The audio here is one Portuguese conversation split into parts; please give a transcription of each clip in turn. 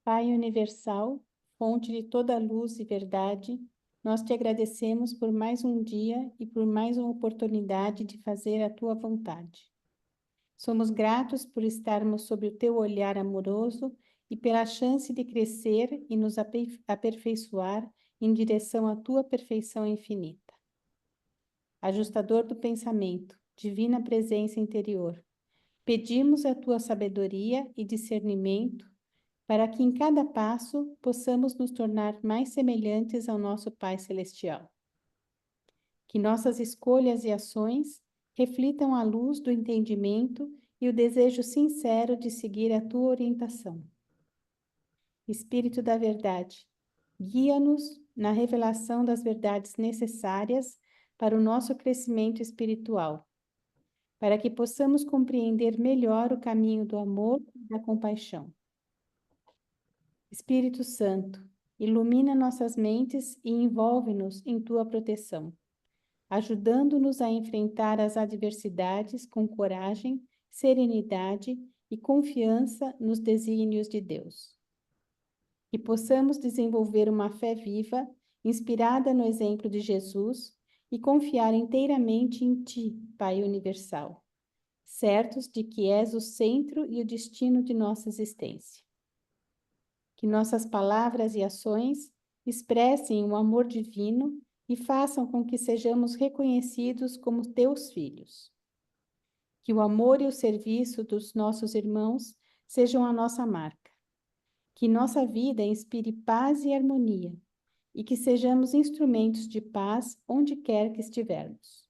Pai universal, fonte de toda luz e verdade, nós te agradecemos por mais um dia e por mais uma oportunidade de fazer a tua vontade. Somos gratos por estarmos sob o teu olhar amoroso e pela chance de crescer e nos aperfeiçoar em direção à tua perfeição infinita. Ajustador do pensamento, divina presença interior, pedimos a tua sabedoria e discernimento para que em cada passo possamos nos tornar mais semelhantes ao nosso Pai Celestial. Que nossas escolhas e ações reflitam a luz do entendimento e o desejo sincero de seguir a tua orientação. Espírito da verdade, guia-nos na revelação das verdades necessárias para o nosso crescimento espiritual, para que possamos compreender melhor o caminho do amor e da compaixão. Espírito Santo, ilumina nossas mentes e envolve-nos em tua proteção, ajudando-nos a enfrentar as adversidades com coragem, serenidade e confiança nos desígnios de Deus. Que possamos desenvolver uma fé viva, inspirada no exemplo de Jesus, e confiar inteiramente em Ti, Pai Universal, certos de que és o centro e o destino de nossa existência. Que nossas palavras e ações expressem o amor divino e façam com que sejamos reconhecidos como teus filhos. Que o amor e o serviço dos nossos irmãos sejam a nossa marca. Que nossa vida inspire paz e harmonia, e que sejamos instrumentos de paz onde quer que estivermos.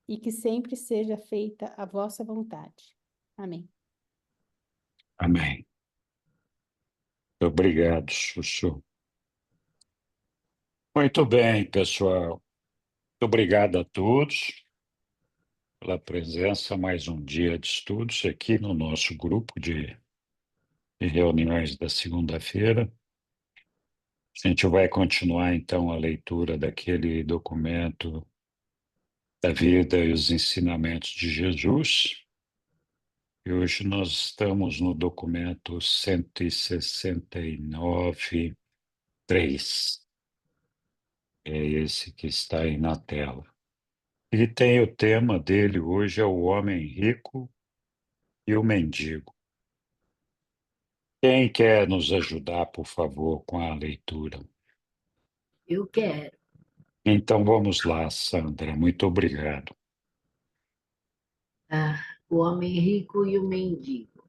E que sempre seja feita a vossa vontade. Amém. Amém. Obrigado, Chuchu. Muito bem, pessoal. Muito obrigado a todos pela presença, mais um dia de estudos aqui no nosso grupo de reuniões da segunda-feira. A gente vai continuar, então, a leitura daquele documento da vida e os ensinamentos de Jesus. E hoje nós estamos no documento 169, 3. É esse que está aí na tela. Ele tem o tema dele hoje, é o homem rico e o mendigo. Quem quer nos ajudar, por favor, com a leitura? Eu quero. Então vamos lá, Sandra. Muito obrigado. O homem rico e o mendigo.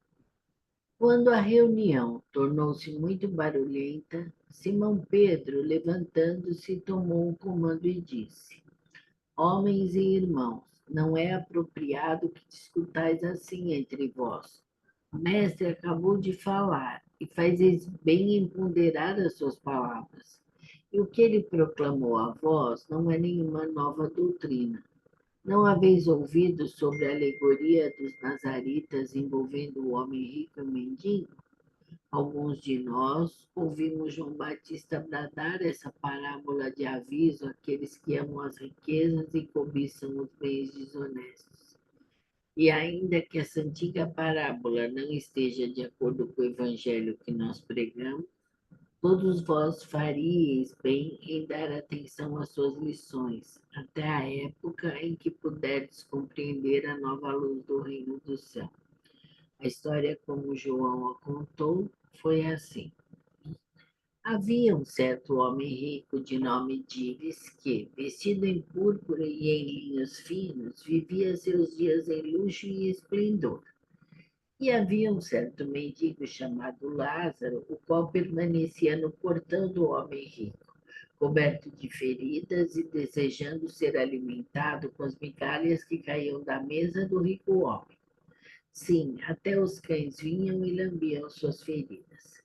Quando a reunião tornou-se muito barulhenta, Simão Pedro, levantando-se, tomou o comando e disse: Homens e irmãos, não é apropriado que discutais assim entre vós. O mestre acabou de falar e fazes bem em ponderar as suas palavras. E o que ele proclamou a vós não é nenhuma nova doutrina. Não haveis ouvido sobre a alegoria dos nazaritas envolvendo o homem rico e o mendigo? Alguns de nós ouvimos João Batista bradar essa parábola de aviso àqueles que amam as riquezas e cobiçam os bens desonestos. E ainda que essa antiga parábola não esteja de acordo com o evangelho que nós pregamos, todos vós faríeis bem em dar atenção às suas lições, até a época em que puderdes compreender a nova luz do reino do céu. A história, como João a contou, foi assim. Havia um certo homem rico de nome Dives que, vestido em púrpura e em linhos finos, vivia seus dias em luxo e esplendor. E havia um certo mendigo chamado Lázaro, o qual permanecia no portão do homem rico, coberto de feridas e desejando ser alimentado com as migalhas que caíam da mesa do rico homem. Sim, até os cães vinham e lambiam suas feridas.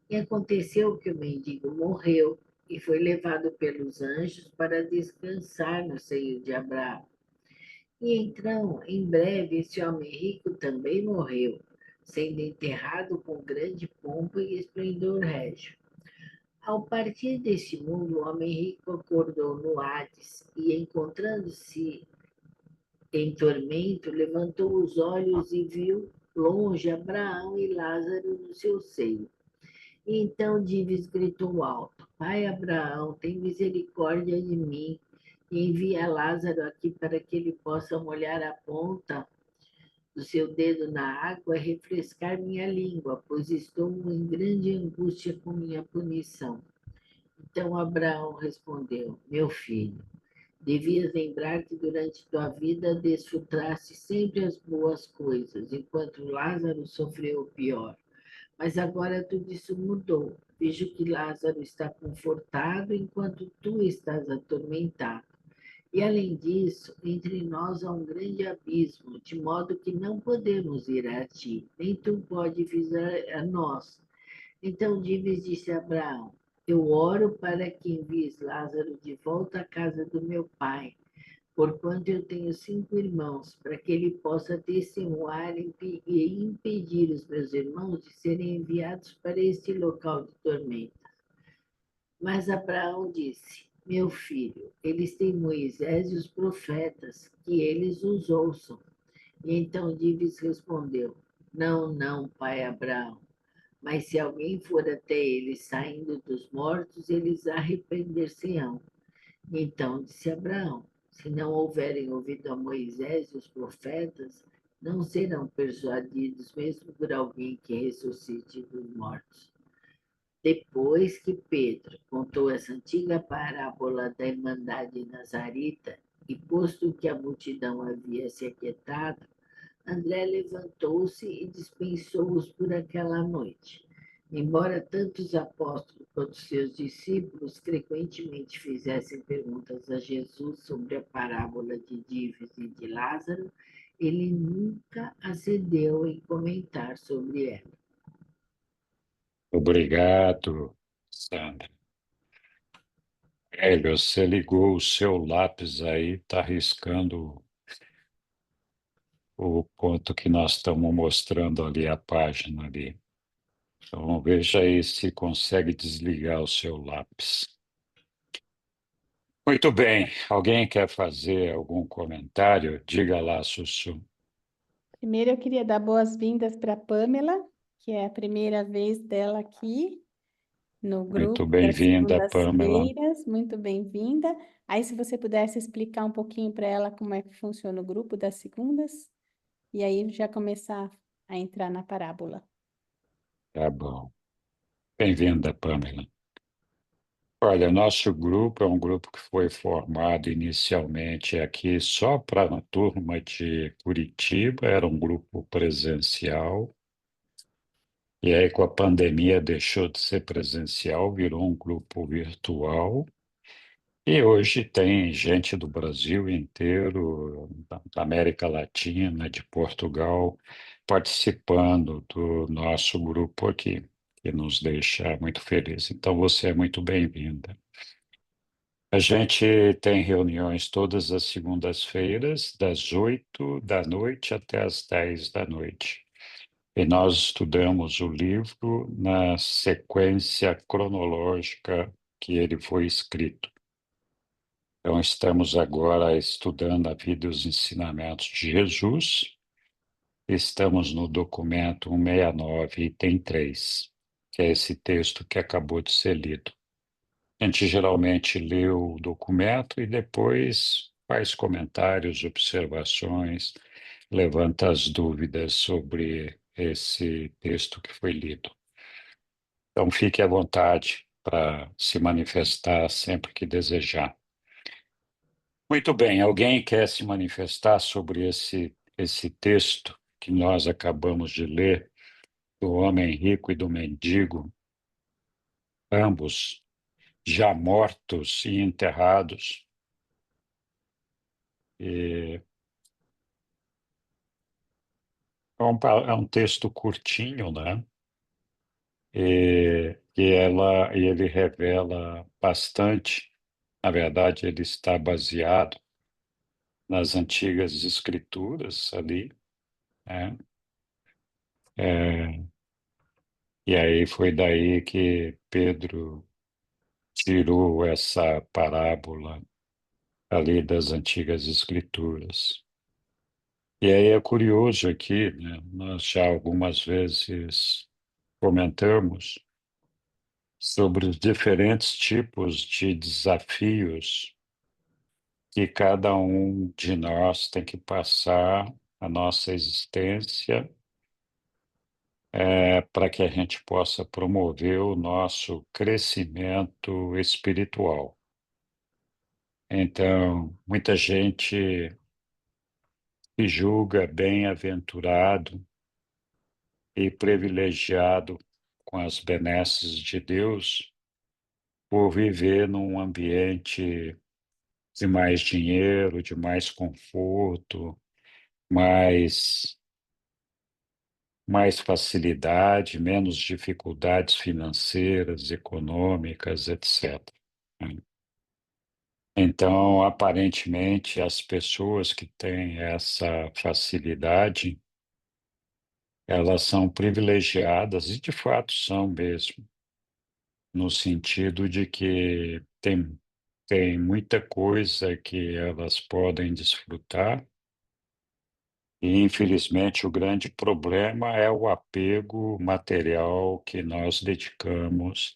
E aconteceu que o mendigo morreu e foi levado pelos anjos para descansar no seio de Abraão. E então, em breve, esse homem rico também morreu, sendo enterrado com grande pompa e esplendor régio. Ao partir desse mundo, o homem rico acordou no Hades e, encontrando-se em tormento, levantou os olhos e viu longe Abraão e Lázaro no seu seio. E então Dives gritou alto: Pai Abraão, tem misericórdia de mim e envia Lázaro aqui para que ele possa molhar a ponta do seu dedo na água e refrescar minha língua, pois estou em grande angústia com minha punição. Então Abraão respondeu: Meu filho, devias lembrar que durante tua vida desfrutaste sempre as boas coisas, enquanto Lázaro sofreu o pior. Mas agora tudo isso mudou. Vejo que Lázaro está confortado enquanto tu estás atormentado. E além disso, entre nós há um grande abismo, de modo que não podemos ir a ti, nem tu podes vir a nós. Então Dives disse a Abraão: Eu oro para que envies Lázaro de volta à casa do meu pai, porquanto eu tenho 5 irmãos, para que ele possa testemunhar e impedir os meus irmãos de serem enviados para este local de tormenta. Mas Abraão disse: Meu filho, eles têm Moisés e os profetas, que eles os ouçam. E então Dives respondeu: Não, não, pai Abraão. Mas se alguém for até eles saindo dos mortos, eles arrepender-se-ão. Então disse Abraão: Se não houverem ouvido a Moisés e os profetas, não serão persuadidos, mesmo por alguém que ressuscite dos mortos. Depois que Pedro contou essa antiga parábola da Irmandade Nazarita, e posto que a multidão havia se aquietado, André levantou-se e dispensou-os por aquela noite. Embora tanto os apóstolos quanto seus discípulos frequentemente fizessem perguntas a Jesus sobre a parábola de Dives e de Lázaro, ele nunca acedeu em comentar sobre ela. Obrigado, Sandra. Hélio, você ligou o seu lápis aí, está riscando o ponto que nós estamos mostrando ali, a página ali. Então, veja aí se consegue desligar o seu lápis. Muito bem. Alguém quer fazer algum comentário? Diga lá, Sussu. Primeiro, eu queria dar boas-vindas para a Pamela, que é a primeira vez dela aqui no Muito grupo das bem-vinda, Pamela. segundas-feiras. Muito bem-vinda. Aí, se você pudesse explicar um pouquinho para ela como é que funciona o grupo das segundas, e aí já começar a entrar na parábola. Tá bom. Bem-vinda, Pamela. Olha, nosso grupo é um grupo que foi formado inicialmente aqui só para a turma de Curitiba, era um grupo presencial, e aí com a pandemia deixou de ser presencial, virou um grupo virtual, e hoje tem gente do Brasil inteiro, da América Latina, de Portugal, participando do nosso grupo aqui, que nos deixa muito felizes. Então, você é muito bem-vinda. A gente tem reuniões todas as segundas-feiras, das 8 da noite até as 10 da noite. E nós estudamos o livro na sequência cronológica que ele foi escrito. Então, estamos agora estudando a vida e os ensinamentos de Jesus. Estamos no documento 169, item 3, que é esse texto que acabou de ser lido. A gente geralmente lê o documento e depois faz comentários, observações, levanta as dúvidas sobre esse texto que foi lido. Então, fique à vontade para se manifestar sempre que desejar. Muito bem, alguém quer se manifestar sobre esse texto que nós acabamos de ler, do homem rico e do mendigo, ambos já mortos e enterrados? E é um texto curtinho, né? E ele revela bastante. Na verdade, ele está baseado nas antigas escrituras ali, né? É, e aí foi daí que Pedro tirou essa parábola ali das antigas escrituras. E aí é curioso aqui, né? Nós já algumas vezes comentamos sobre os diferentes tipos de desafios que cada um de nós tem que passar a nossa existência para que a gente possa promover o nosso crescimento espiritual. Então, muita gente se julga bem-aventurado e privilegiado com as benesses de Deus por viver num ambiente de mais dinheiro, de mais conforto, mais, mais facilidade, menos dificuldades financeiras, econômicas, etc. Então, aparentemente, as pessoas que têm essa facilidade, elas são privilegiadas, e de fato são mesmo, no sentido de que tem muita coisa que elas podem desfrutar, e infelizmente o grande problema é o apego material que nós dedicamos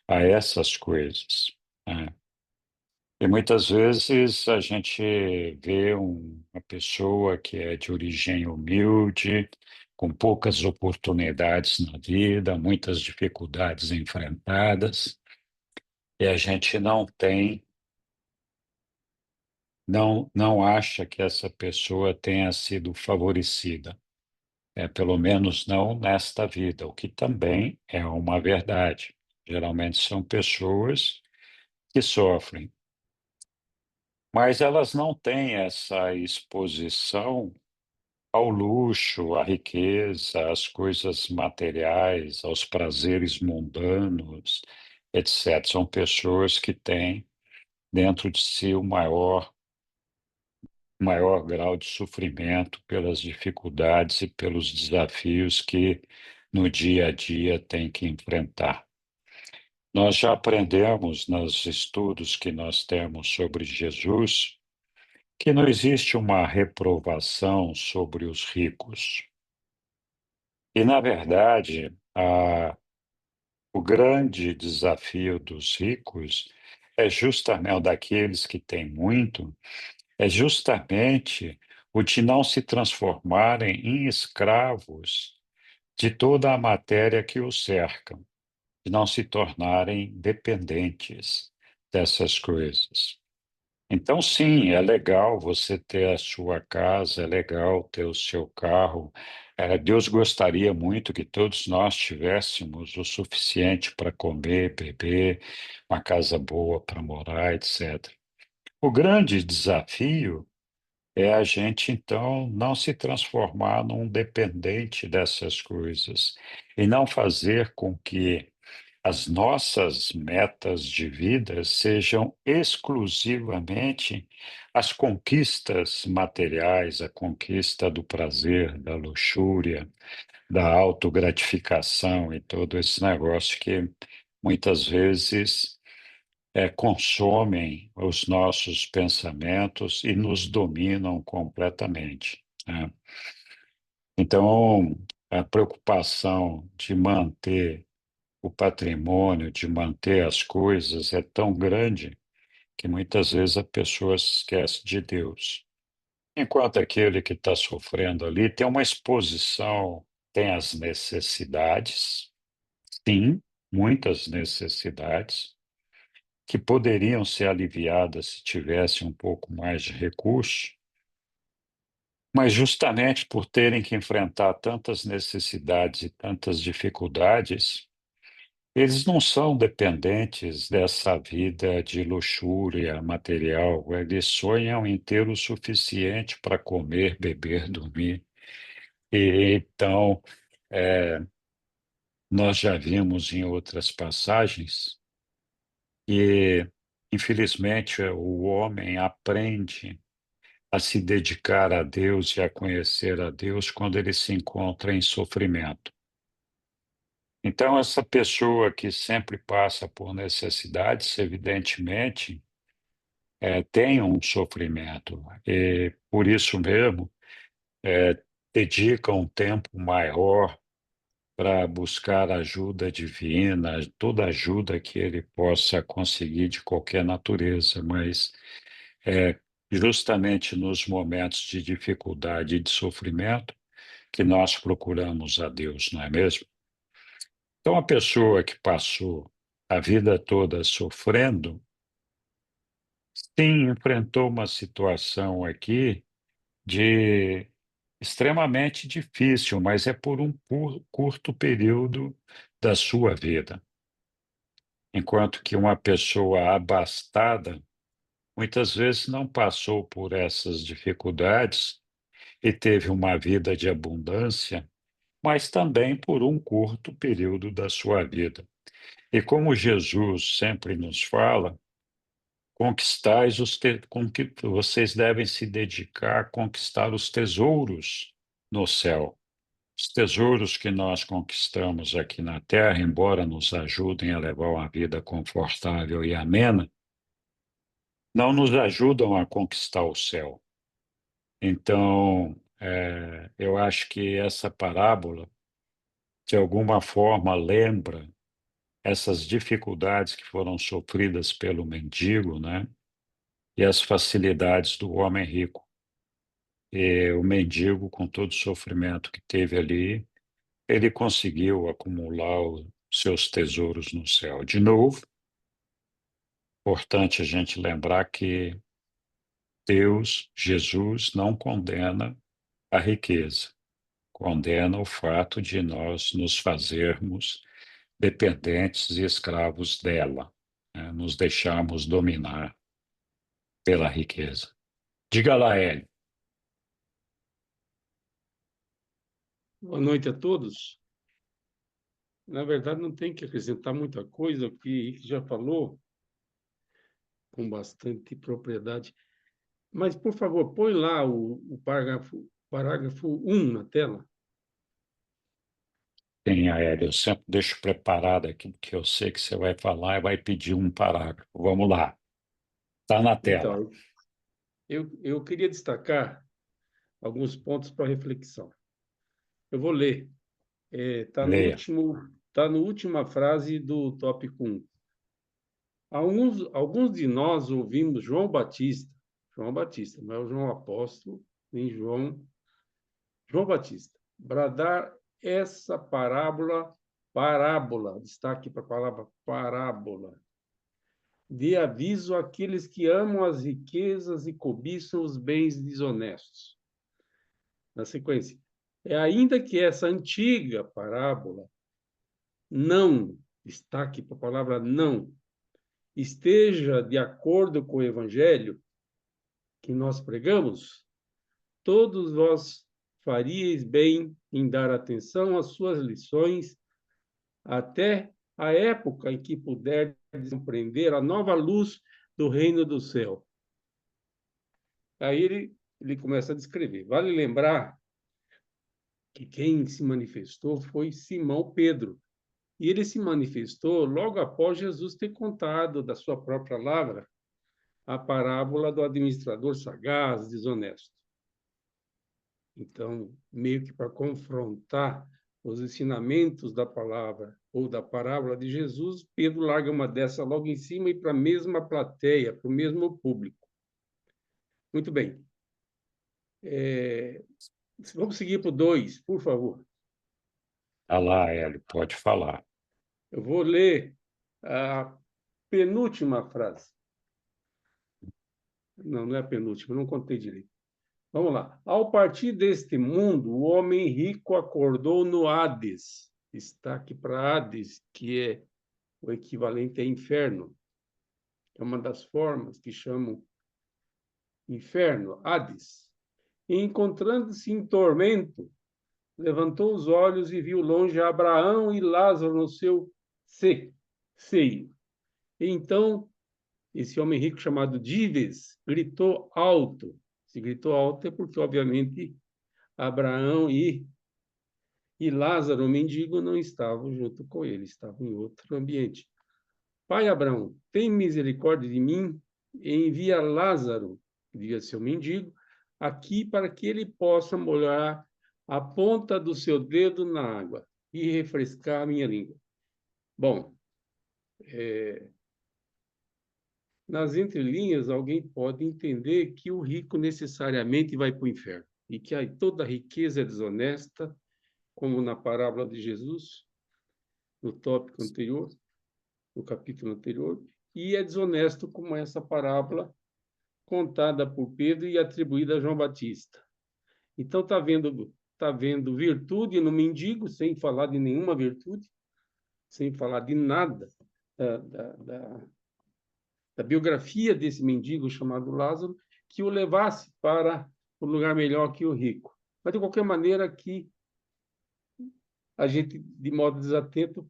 a essas coisas, né? E muitas vezes a gente vê uma pessoa que é de origem humilde, com poucas oportunidades na vida, muitas dificuldades enfrentadas, e a gente não acha que essa pessoa tenha sido favorecida. Pelo menos não nesta vida, o que também é uma verdade. Geralmente são pessoas que sofrem, mas elas não têm essa exposição ao luxo, à riqueza, às coisas materiais, aos prazeres mundanos, etc. São pessoas que têm dentro de si o maior grau de sofrimento pelas dificuldades e pelos desafios que no dia a dia têm que enfrentar. Nós já aprendemos nos estudos que nós temos sobre Jesus que não existe uma reprovação sobre os ricos. E, na verdade, o grande desafio dos ricos é justamente, ou daqueles que têm muito, é justamente o de não se transformarem em escravos de toda a matéria que os cerca, de não se tornarem dependentes dessas coisas. Então, sim, é legal você ter a sua casa, é legal ter o seu carro. Deus gostaria muito que todos nós tivéssemos o suficiente para comer, beber, uma casa boa para morar, etc. O grande desafio é a gente, então, não se transformar num dependente dessas coisas e não fazer com que as nossas metas de vida sejam exclusivamente as conquistas materiais, a conquista do prazer, da luxúria, da autogratificação e todo esse negócio que muitas vezes consomem os nossos pensamentos e nos dominam completamente, né? Então, a preocupação de manter o patrimônio, de manter as coisas, é tão grande que muitas vezes a pessoa se esquece de Deus. Enquanto aquele que está sofrendo ali tem uma exposição, tem as necessidades, sim, muitas necessidades, que poderiam ser aliviadas se tivesse um pouco mais de recurso, mas justamente por terem que enfrentar tantas necessidades e tantas dificuldades, eles não são dependentes dessa vida de luxúria material. Eles sonham em ter o suficiente para comer, beber, dormir. E então, é, nós já vimos em outras passagens que, infelizmente, o homem aprende a se dedicar a Deus e a conhecer a Deus quando ele se encontra em sofrimento. Então, essa pessoa que sempre passa por necessidades, evidentemente, tem um sofrimento, e por isso mesmo, dedica um tempo maior para buscar ajuda divina, toda ajuda que ele possa conseguir de qualquer natureza, mas é justamente nos momentos de dificuldade e de sofrimento que nós procuramos a Deus, não é mesmo? Então, a pessoa que passou a vida toda sofrendo, sim, enfrentou uma situação aqui de extremamente difícil, mas é por um curto período da sua vida. Enquanto que uma pessoa abastada muitas vezes não passou por essas dificuldades e teve uma vida de abundância, mas também por um curto período da sua vida. E como Jesus sempre nos fala, conquistais vocês devem se dedicar a conquistar os tesouros no céu. Os tesouros que nós conquistamos aqui na terra, embora nos ajudem a levar uma vida confortável e amena, não nos ajudam a conquistar o céu. Então, eu acho que essa parábola, de alguma forma, lembra essas dificuldades que foram sofridas pelo mendigo, né? E as facilidades do homem rico. E o mendigo, com todo o sofrimento que teve ali, ele conseguiu acumular os seus tesouros no céu. De novo, importante a gente lembrar que Deus, Jesus, não condena a riqueza, condena o fato de nós nos fazermos dependentes e escravos dela, né? Nos deixarmos dominar pela riqueza. Diga lá, Hélio. Boa noite a todos. Na verdade, não tem que acrescentar muita coisa, o que Henrique já falou com bastante propriedade. Mas, por favor, põe lá o parágrafo 1 na tela. Tem, Hélio, eu sempre deixo preparado aqui, porque eu sei que você vai falar e vai pedir um parágrafo. Vamos lá. Está na tela. Então, eu queria destacar alguns pontos para reflexão. Eu vou ler. Está Leia. tá na última frase do tópico 1. Alguns de nós ouvimos João Batista, não é o João Apóstolo, nem João Batista, bradar essa parábola, destaque para a palavra parábola, de aviso àqueles que amam as riquezas e cobiçam os bens desonestos. Na sequência, ainda que essa antiga parábola não, destaque para a palavra não, esteja de acordo com o evangelho que nós pregamos, todos vós faríeis bem em dar atenção às suas lições até a época em que puderdes compreender a nova luz do reino do céu. Aí ele começa a descrever. Vale lembrar que quem se manifestou foi Simão Pedro. E ele se manifestou logo após Jesus ter contado da sua própria lavra a parábola do administrador sagaz, desonesto. Então, meio que para confrontar os ensinamentos da palavra ou da parábola de Jesus, Pedro larga uma dessa logo em cima e para a mesma plateia, para o mesmo público. Muito bem. Vamos seguir para o 2, por favor. Está lá, Hélio, pode falar. Eu vou ler a penúltima frase. Não, não é a penúltima, não contei direito. Vamos lá. Ao partir deste mundo, o homem rico acordou no Hades. Destaque para Hades, que é o equivalente a inferno. É uma das formas que chamam inferno, Hades. E, encontrando-se em tormento, levantou os olhos e viu longe Abraão e Lázaro no seu seio. E então, esse homem rico chamado Dives gritou alto. Se gritou alto é porque, obviamente, Abraão e E Lázaro, o mendigo, não estava junto com ele, estava em outro ambiente. Pai Abraão, tem misericórdia de mim e envia Lázaro, que devia ser o mendigo, aqui para que ele possa molhar a ponta do seu dedo na água e refrescar a minha língua. Bom, nas entrelinhas, alguém pode entender que o rico necessariamente vai para o inferno e que aí toda riqueza é desonesta, como na parábola de Jesus, no tópico anterior, no capítulo anterior, e é desonesto como essa parábola contada por Pedro e atribuída a João Batista. Então tá vendo virtude no mendigo, sem falar de nenhuma virtude, sem falar de nada da biografia desse mendigo chamado Lázaro, que o levasse para um lugar melhor que o rico. Mas, de qualquer maneira, aqui a gente, de modo desatento,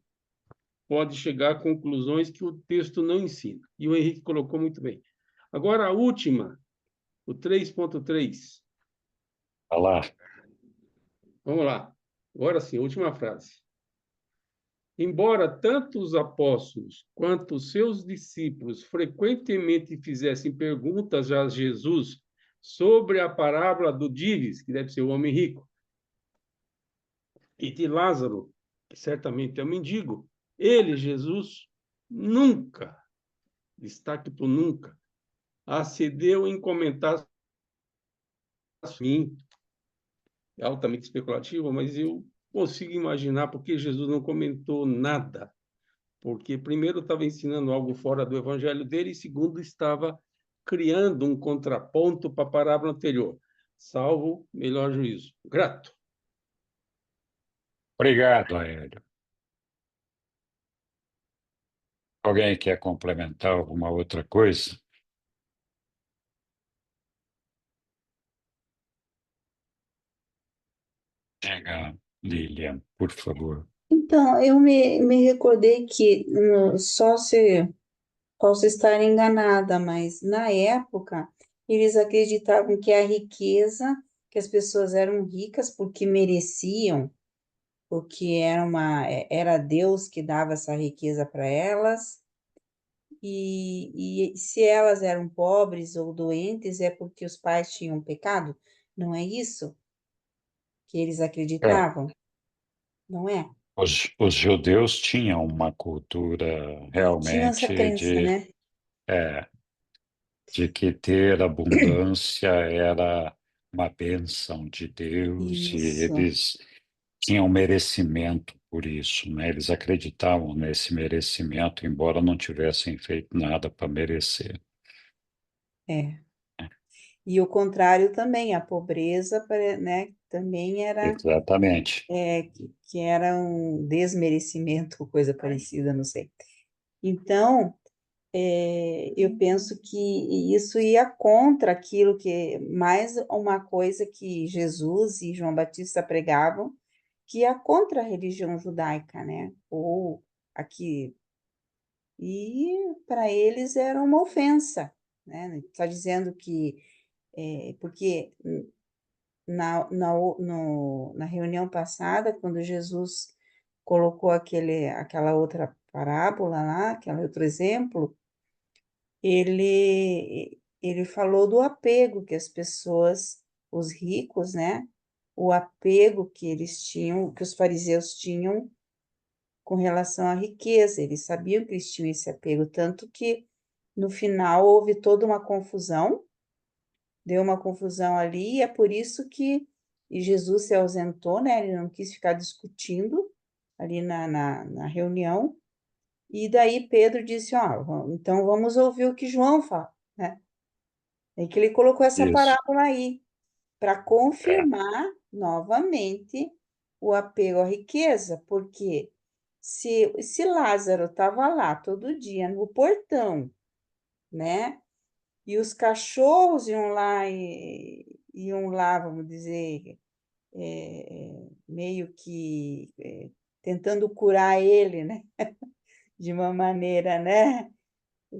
pode chegar a conclusões que o texto não ensina. E o Henrique colocou muito bem. Agora, a última, o 3.3. Olha lá. Vamos lá. Agora sim, a última frase. Embora tanto os apóstolos quanto os seus discípulos frequentemente fizessem perguntas a Jesus sobre a parábola do Dives, que deve ser o homem rico, e de Lázaro, que certamente é um mendigo, ele, Jesus, nunca, destaque por nunca, acedeu em comentar assim, é altamente especulativo, mas eu consigo imaginar porque Jesus não comentou nada. Porque, primeiro, estava ensinando algo fora do evangelho dele, e, segundo, estava criando um contraponto para a parábola anterior, salvo melhor juízo. Grato. Obrigado, Aélio. Alguém quer complementar alguma outra coisa? Diga, Lilian, por favor. Então, eu me recordei que posso estar enganada, mas na época eles acreditavam que a riqueza, que as pessoas eram ricas porque mereciam, porque era Deus que dava essa riqueza para elas, e se elas eram pobres ou doentes é porque os pais tinham pecado, não é isso que eles É, acreditavam, não é? os judeus tinham uma cultura Tinham essa realmente crença, né? é, de que ter abundância era uma bênção de Deus e Isso. eles tinham merecimento por isso, né? Eles acreditavam nesse merecimento, embora não tivessem feito nada para merecer. É. E o contrário também, a pobreza, né, também Exatamente. que era um desmerecimento, ou coisa parecida, não sei. Então, eu penso que isso ia contra aquilo que, mais uma coisa que Jesus e João Batista pregavam, que ia contra a religião judaica, né? Ou aqui, e para eles era uma ofensa, né? Está dizendo que, porque na reunião passada, quando Jesus colocou aquela outra parábola lá, aquele outro exemplo, ele falou do apego que as pessoas, os ricos, né? O apego que eles tinham, que os fariseus tinham com relação à riqueza. Eles sabiam que eles tinham esse apego, tanto que no final houve toda uma confusão, deu uma confusão ali, e é por isso que Jesus se ausentou, né? Ele não quis ficar discutindo ali na reunião. E daí Pedro disse: Ó, então vamos ouvir o que João fala, né? É que ele colocou essa Isso. parábola aí, para É. confirmar novamente o apego à riqueza, porque se Lázaro estava lá todo dia no portão, né? E os cachorros iam lá, vamos dizer, meio que tentando curar ele, né? De uma maneira, né?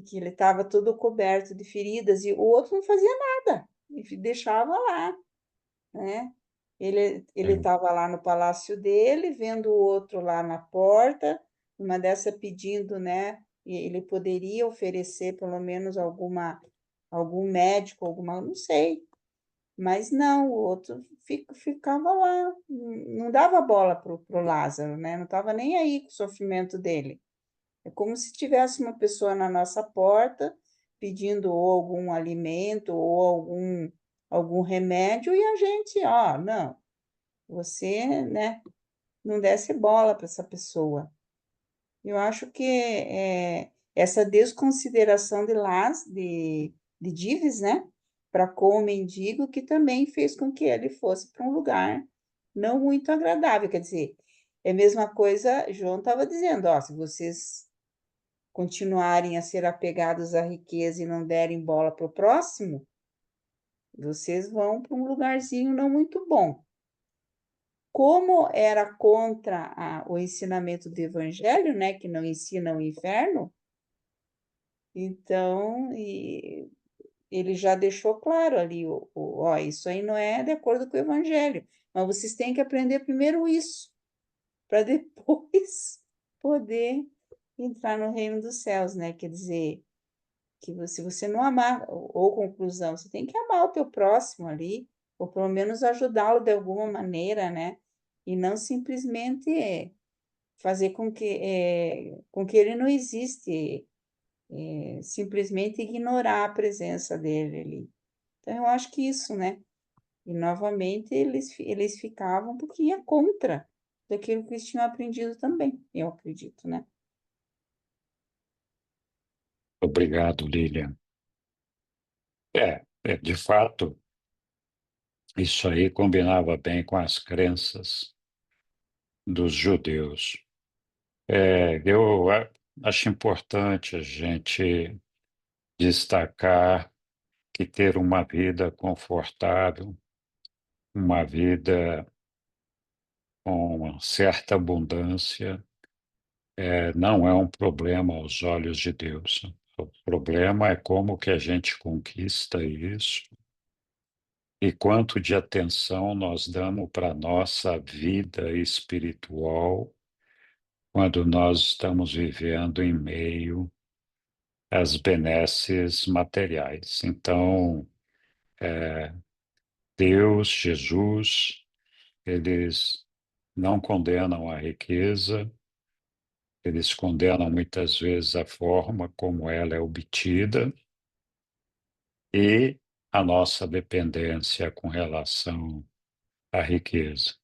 Que ele estava todo coberto de feridas e o outro não fazia nada, ele deixava lá, né? Ele Sim. estava lá no palácio dele, vendo o outro lá na porta, uma dessa pedindo, né? E ele poderia oferecer pelo menos algum médico, alguma, não sei. Mas não, o outro ficava lá, não dava bola para o Lázaro, né? Não estava nem aí com o sofrimento dele. É como se tivesse uma pessoa na nossa porta pedindo ou algum alimento ou algum remédio e a gente, ó, não, você, né, não desse bola para essa pessoa. Eu acho que essa desconsideração de Dives, né, para com o mendigo, que também fez com que ele fosse para um lugar não muito agradável. Quer dizer, é a mesma coisa, João estava dizendo, ó, se vocês continuarem a ser apegados à riqueza e não derem bola para o próximo, vocês vão para um lugarzinho não muito bom. Como era contra o ensinamento do evangelho, né, que não ensina o inferno, então ele já deixou claro ali, ó, isso aí não é de acordo com o evangelho, mas vocês têm que aprender primeiro isso, para depois poder entrar no reino dos céus, né? Quer dizer, que se você não amar, ou conclusão, você tem que amar o teu próximo ali, ou pelo menos ajudá-lo de alguma maneira, né? E não simplesmente fazer com que ele não existe, simplesmente ignorar a presença dele ali. Então, eu acho que isso, né? E, novamente, eles ficavam porque ia contra daquilo que eles tinham aprendido também, eu acredito, né? Obrigado, Lilian. De fato, isso aí combinava bem com as crenças dos judeus. Eu acho importante a gente destacar que ter uma vida confortável, uma vida com uma certa abundância, não é um problema aos olhos de Deus. O problema é como que a gente conquista isso e quanto de atenção nós damos para a nossa vida espiritual quando nós estamos vivendo em meio às benesses materiais. Então, Deus, Jesus, eles não condenam a riqueza, eles condenam muitas vezes a forma como ela é obtida e a nossa dependência com relação à riqueza.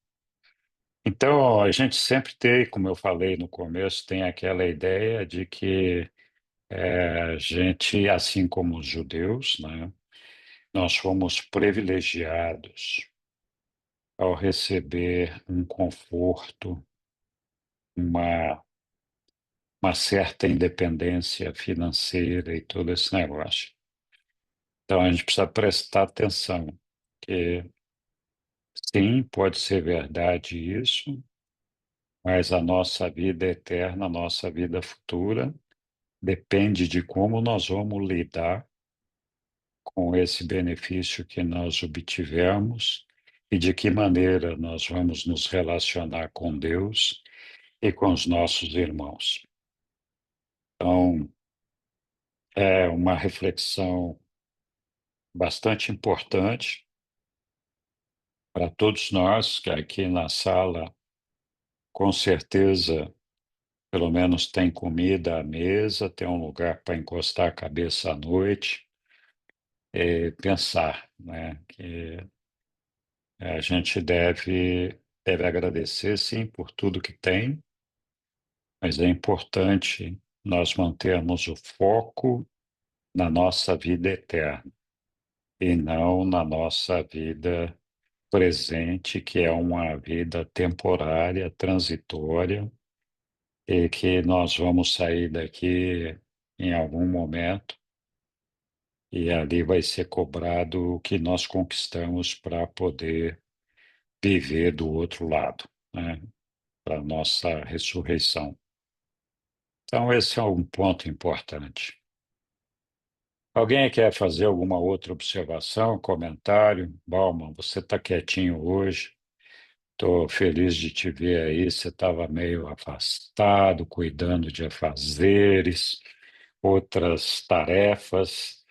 Então, a gente sempre tem, como eu falei no começo, tem aquela ideia de que a gente, assim como os judeus, né, nós fomos privilegiados ao receber um conforto, uma, uma certa independência financeira e todo esse negócio. Então, a gente precisa prestar atenção, que sim, pode ser verdade isso, mas a nossa vida eterna, a nossa vida futura, depende de como nós vamos lidar com esse benefício que nós obtivemos e de que maneira nós vamos nos relacionar com Deus e com os nossos irmãos. Então, é uma reflexão bastante importante para todos nós que aqui na sala, com certeza, pelo menos tem comida à mesa, tem um lugar para encostar a cabeça à noite, e pensar, né, que a gente deve agradecer, sim, por tudo que tem, mas é importante nós mantermos o foco na nossa vida eterna e não na nossa vida presente, que é uma vida temporária, transitória, e que nós vamos sair daqui em algum momento e ali vai ser cobrado o que nós conquistamos para poder viver do outro lado, né? Para a nossa ressurreição. Então, esse é um ponto importante. Alguém quer fazer alguma outra observação, comentário? Bauman, você está quietinho hoje. Estou feliz de te ver aí. Você estava meio afastado, cuidando de afazeres, outras tarefas.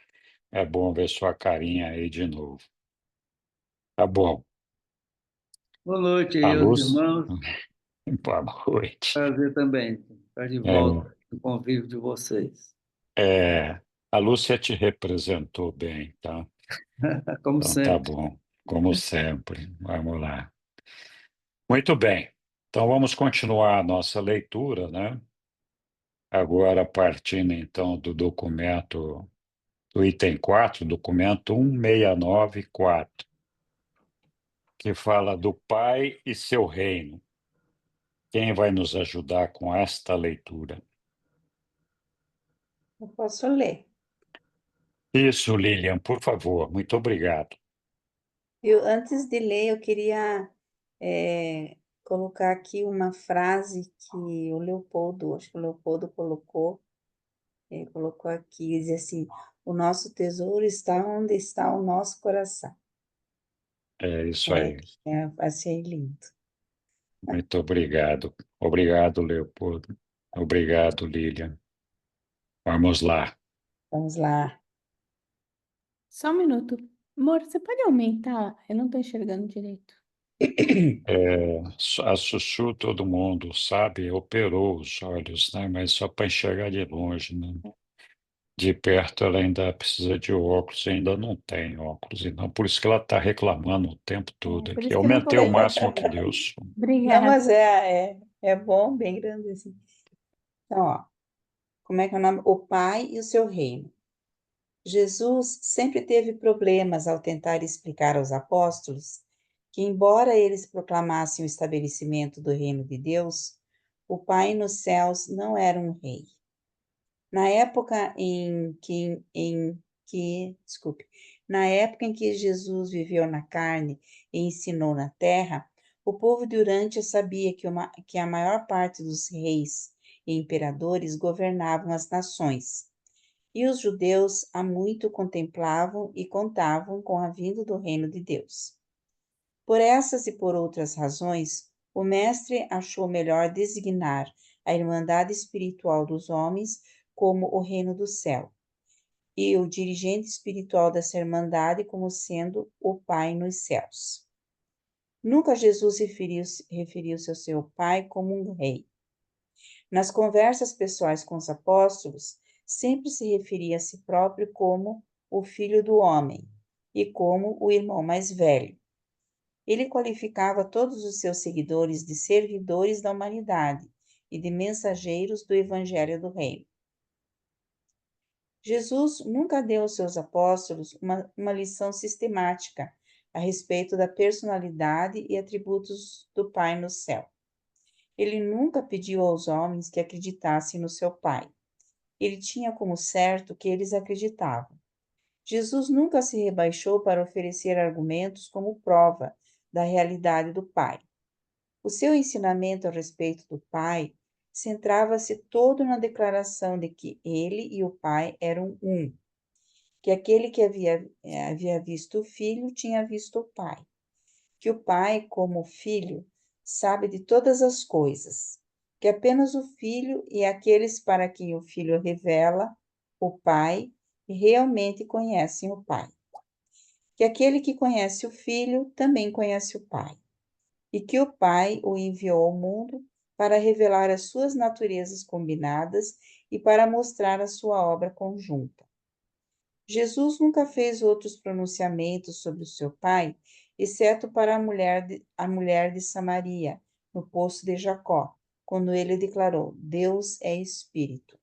É bom ver sua carinha aí de novo. Tá bom. Boa noite A aí, aos luz. irmãos. Boa noite. Prazer também estar de volta É, no convívio de vocês. a Lúcia te representou bem, tá? Como Então tá sempre. bom, como sempre. Vamos lá. Muito bem. Então vamos continuar a nossa leitura, né? Agora partindo então do documento, do item 4, documento 1694, que fala do Pai e seu reino. Quem vai nos ajudar com esta leitura? Eu posso ler. Isso, Lilian, por favor. Muito obrigado. Antes de ler, eu queria colocar aqui uma frase que o Leopoldo, acho que o Leopoldo colocou aqui, diz assim, o nosso tesouro está onde está o nosso coração. É isso aí. Achei lindo. Muito obrigado. Obrigado, Leopoldo. Obrigado, Lilian. Vamos lá. Vamos lá. Só um minuto. Amor, você pode aumentar? Eu não estou enxergando direito. A Sussu, todo mundo sabe, operou os olhos, né? Mas só para enxergar de longe, né? De perto ela ainda precisa de óculos, ainda não tem óculos, então por isso que ela está reclamando o tempo todo Por aqui. isso que eu não Aumentei o coloquei. máximo que deu. Não, Obrigada. mas é bom, bem grande assim. Então, ó, como é que é o nome? O Pai e o seu reino. Jesus sempre teve problemas ao tentar explicar aos apóstolos que, embora eles proclamassem o estabelecimento do reino de Deus, o Pai nos céus não era um rei. Na época na época em que Jesus viveu na carne e ensinou na terra, o povo de Urântia sabia que a maior parte dos reis e imperadores governavam as nações. E os judeus há muito contemplavam e contavam com a vinda do reino de Deus. Por essas e por outras razões, o mestre achou melhor designar a irmandade espiritual dos homens como o reino do céu, e o dirigente espiritual dessa irmandade como sendo o Pai nos céus. Nunca Jesus referiu-se ao seu Pai como um rei. Nas conversas pessoais com os apóstolos, sempre se referia a si próprio como o Filho do Homem e como o irmão mais velho. Ele qualificava todos os seus seguidores de servidores da humanidade e de mensageiros do Evangelho do Reino. Jesus nunca deu aos seus apóstolos uma lição sistemática a respeito da personalidade e atributos do Pai no céu. Ele nunca pediu aos homens que acreditassem no seu Pai. Ele tinha como certo que eles acreditavam. Jesus nunca se rebaixou para oferecer argumentos como prova da realidade do Pai. O seu ensinamento a respeito do Pai centrava-se todo na declaração de que ele e o Pai eram um, que aquele que havia visto o Filho tinha visto o Pai, que o Pai, como Filho, sabe de todas as coisas, que apenas o Filho e aqueles para quem o Filho revela o Pai realmente conhecem o Pai, que aquele que conhece o Filho também conhece o Pai, e que o Pai o enviou ao mundo para revelar as suas naturezas combinadas e para mostrar a sua obra conjunta. Jesus nunca fez outros pronunciamentos sobre o seu Pai, exceto para a mulher de Samaria, no poço de Jacó, quando ele declarou: Deus é Espírito.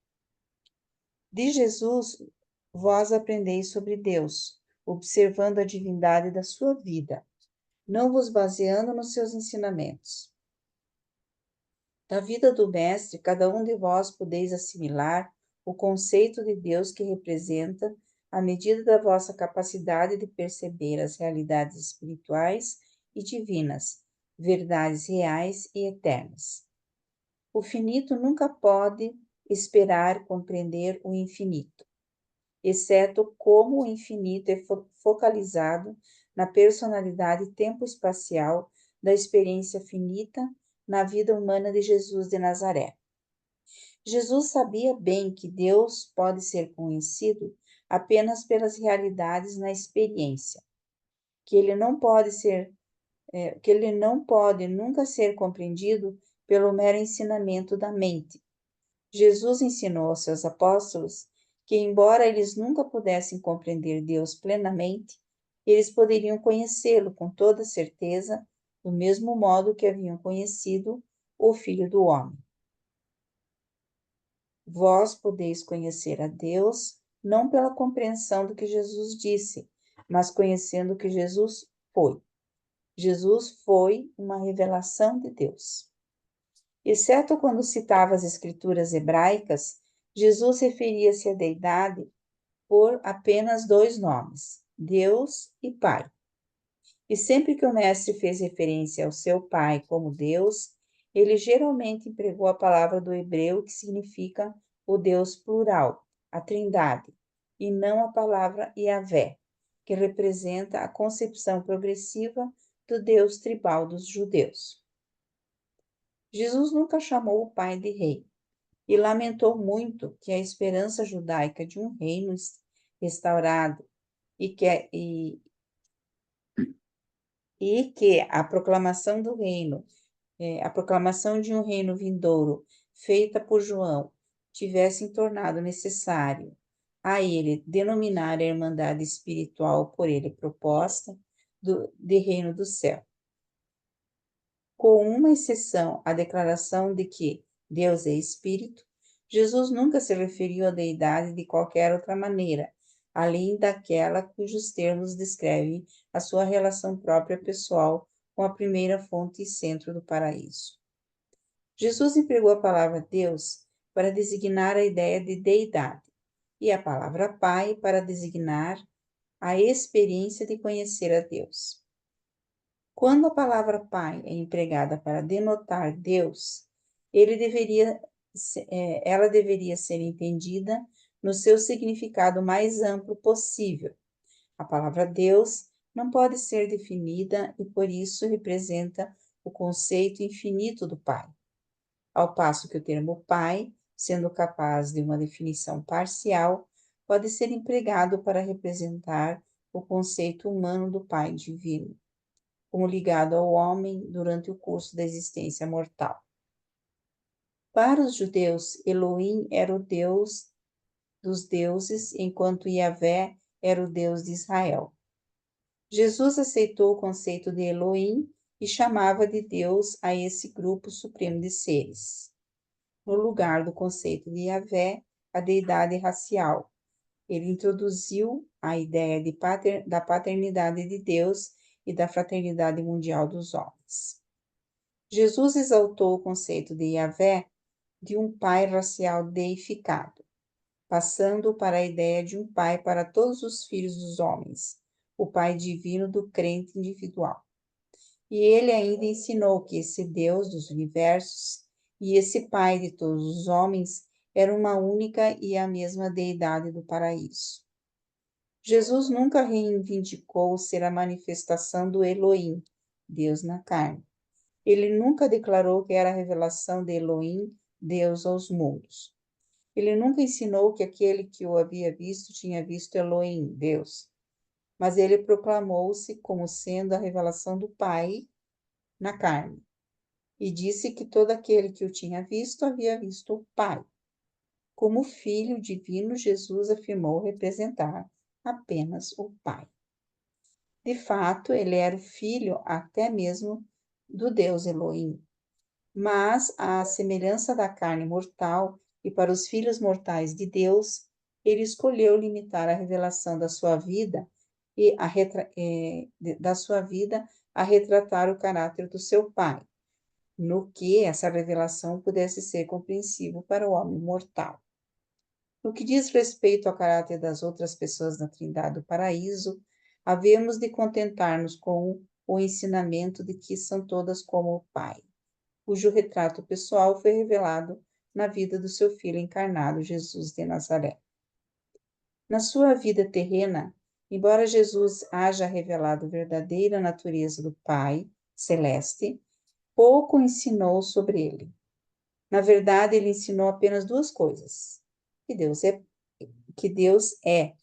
De Jesus, vós aprendeis sobre Deus, observando a divindade da sua vida, não vos baseando nos seus ensinamentos. Da vida do Mestre, cada um de vós podeis assimilar o conceito de Deus que representa à medida da vossa capacidade de perceber as realidades espirituais e divinas, verdades reais e eternas. O finito nunca pode esperar compreender o infinito, exceto como o infinito é focalizado na personalidade tempo-espacial da experiência finita na vida humana de Jesus de Nazaré. Jesus sabia bem que Deus pode ser conhecido apenas pelas realidades na experiência, que ele não pode nunca ser compreendido pelo mero ensinamento da mente. Jesus ensinou aos seus apóstolos que, embora eles nunca pudessem compreender Deus plenamente, eles poderiam conhecê-lo com toda certeza, do mesmo modo que haviam conhecido o Filho do Homem. Vós podeis conhecer a Deus não pela compreensão do que Jesus disse, mas conhecendo o que Jesus foi. Jesus foi uma revelação de Deus. Exceto quando citava as escrituras hebraicas, Jesus referia-se à deidade por apenas dois nomes, Deus e Pai. E sempre que o mestre fez referência ao seu Pai como Deus, ele geralmente empregou a palavra do hebreu que significa o Deus plural, a Trindade, e não a palavra Yahvé, que representa a concepção progressiva do Deus tribal dos judeus. Jesus nunca chamou o Pai de rei e lamentou muito que a esperança judaica de um reino restaurado e que a proclamação do reino, a proclamação de um reino vindouro feita por João, tivessem tornado necessário a ele denominar a irmandade espiritual por ele proposta de reino do céu. Com uma exceção, a declaração de que Deus é espírito, Jesus nunca se referiu à deidade de qualquer outra maneira, além daquela cujos termos descrevem a sua relação própria pessoal com a primeira fonte e centro do paraíso. Jesus empregou a palavra Deus para designar a ideia de deidade e a palavra Pai para designar a experiência de conhecer a Deus. Quando a palavra Pai é empregada para denotar Deus, ela deveria ser entendida no seu significado mais amplo possível. A palavra Deus não pode ser definida e, por isso, representa o conceito infinito do Pai. Ao passo que o termo Pai, sendo capaz de uma definição parcial, pode ser empregado para representar o conceito humano do Pai divino, como ligado ao homem durante o curso da existência mortal. Para os judeus, Elohim era o Deus dos deuses, enquanto Yahvé era o Deus de Israel. Jesus aceitou o conceito de Elohim e chamava de Deus a esse grupo supremo de seres, no lugar do conceito de Yahvé, a deidade racial. Ele introduziu a ideia da paternidade de Deus e da fraternidade mundial dos homens. Jesus exaltou o conceito de Yahvé de um pai racial deificado, passando para a ideia de um pai para todos os filhos dos homens, o pai divino do crente individual. E ele ainda ensinou que esse Deus dos universos e esse pai de todos os homens era uma única e a mesma deidade do paraíso. Jesus nunca reivindicou ser a manifestação do Elohim, Deus na carne. Ele nunca declarou que era a revelação de Elohim, Deus aos mundos. Ele nunca ensinou que aquele que o havia visto tinha visto Elohim, Deus. Mas ele proclamou-se como sendo a revelação do Pai na carne. E disse que todo aquele que o tinha visto havia visto o Pai. Como Filho divino, Jesus afirmou representar apenas o Pai. De fato, ele era o filho até mesmo do Deus Elohim. Mas, à semelhança da carne mortal e para os filhos mortais de Deus, ele escolheu limitar a revelação da sua vida a retratar o caráter do seu Pai, no que essa revelação pudesse ser compreensível para o homem mortal. No que diz respeito ao caráter das outras pessoas da Trindade do Paraíso, havemos de contentar-nos com o ensinamento de que são todas como o Pai, cujo retrato pessoal foi revelado na vida do seu Filho encarnado, Jesus de Nazaré. Na sua vida terrena, embora Jesus haja revelado a verdadeira natureza do Pai, celeste, pouco ensinou sobre ele. Na verdade, ele ensinou apenas duas coisas: que Deus é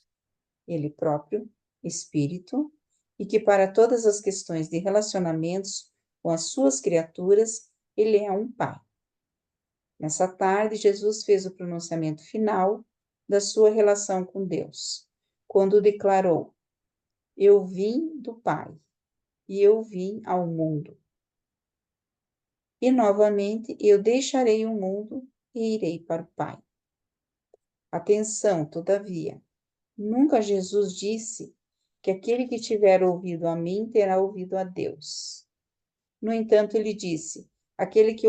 ele próprio, espírito, e que para todas as questões de relacionamentos com as suas criaturas, ele é um pai. Nessa tarde, Jesus fez o pronunciamento final da sua relação com Deus, quando declarou: Eu vim do Pai e eu vim ao mundo. E novamente eu deixarei o mundo e irei para o Pai. Atenção, todavia, nunca Jesus disse que aquele que tiver ouvido a mim terá ouvido a Deus. No entanto, ele disse: aquele que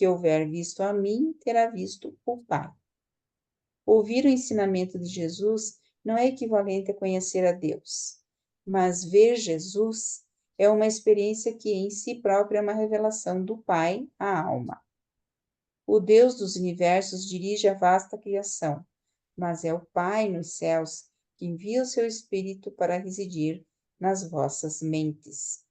houver visto a mim terá visto o Pai. Ouvir o ensinamento de Jesus não é equivalente a conhecer a Deus, mas ver Jesus é uma experiência que em si própria é uma revelação do Pai à alma. O Deus dos universos dirige a vasta criação, mas é o Pai nos céus que envia o seu Espírito para residir nas vossas mentes.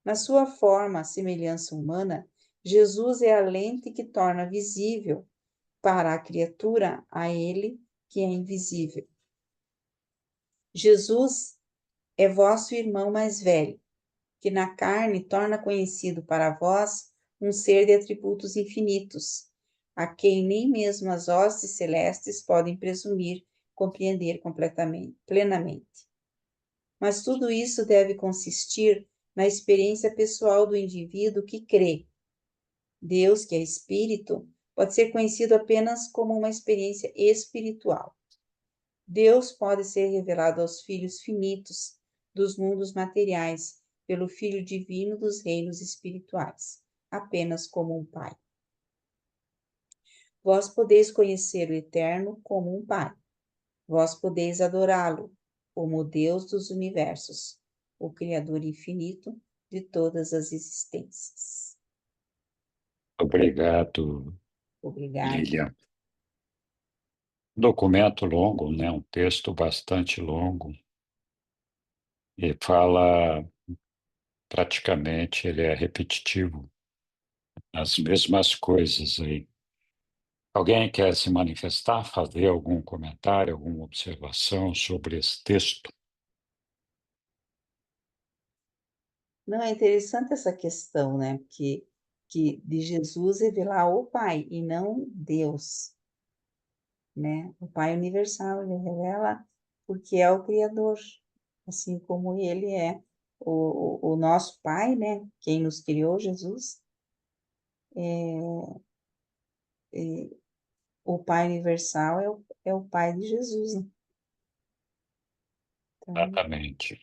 Na sua forma, semelhança humana, Jesus é a lente que torna visível para a criatura a ele que é invisível. Jesus é vosso irmão mais velho, que na carne torna conhecido para vós um ser de atributos infinitos, a quem nem mesmo as hostes celestes podem presumir compreender plenamente. Mas tudo isso deve consistir na experiência pessoal do indivíduo que crê. Deus, que é espírito, pode ser conhecido apenas como uma experiência espiritual. Deus pode ser revelado aos filhos finitos dos mundos materiais pelo Filho divino dos reinos espirituais, apenas como um Pai. Vós podeis conhecer o Eterno como um Pai. Vós podeis adorá-lo como o Deus dos universos, o Criador infinito de todas as existências. Obrigado, Obrigada. Lilian. Documento longo, né? Um texto bastante longo. E fala, praticamente, ele é repetitivo, as mesmas coisas aí. Alguém quer se manifestar, fazer algum comentário, alguma observação sobre esse texto? Não, é interessante essa questão, né? Que de Jesus revelar o Pai e não Deus, né? O Pai universal, ele revela porque é o Criador, assim como ele é o nosso Pai, né? Quem nos criou, Jesus, o Pai universal é o Pai de Jesus, né? Então, Exatamente.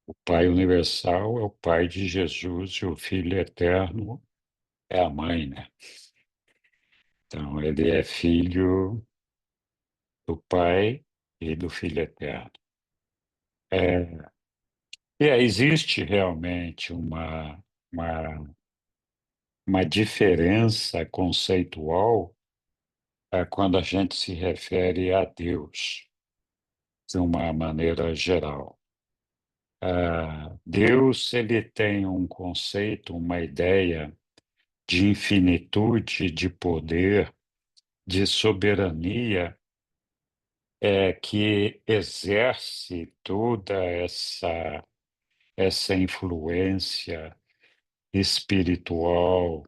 O Pai universal é o Pai de Jesus e o Filho eterno é a mãe, né? Então, ele é filho do Pai e do Filho eterno. Existe realmente uma, uma diferença conceitual quando a gente se refere a Deus, de uma maneira geral. Deus, ele tem um conceito, uma ideia de infinitude, de poder, de soberania, que exerce toda essa influência espiritual,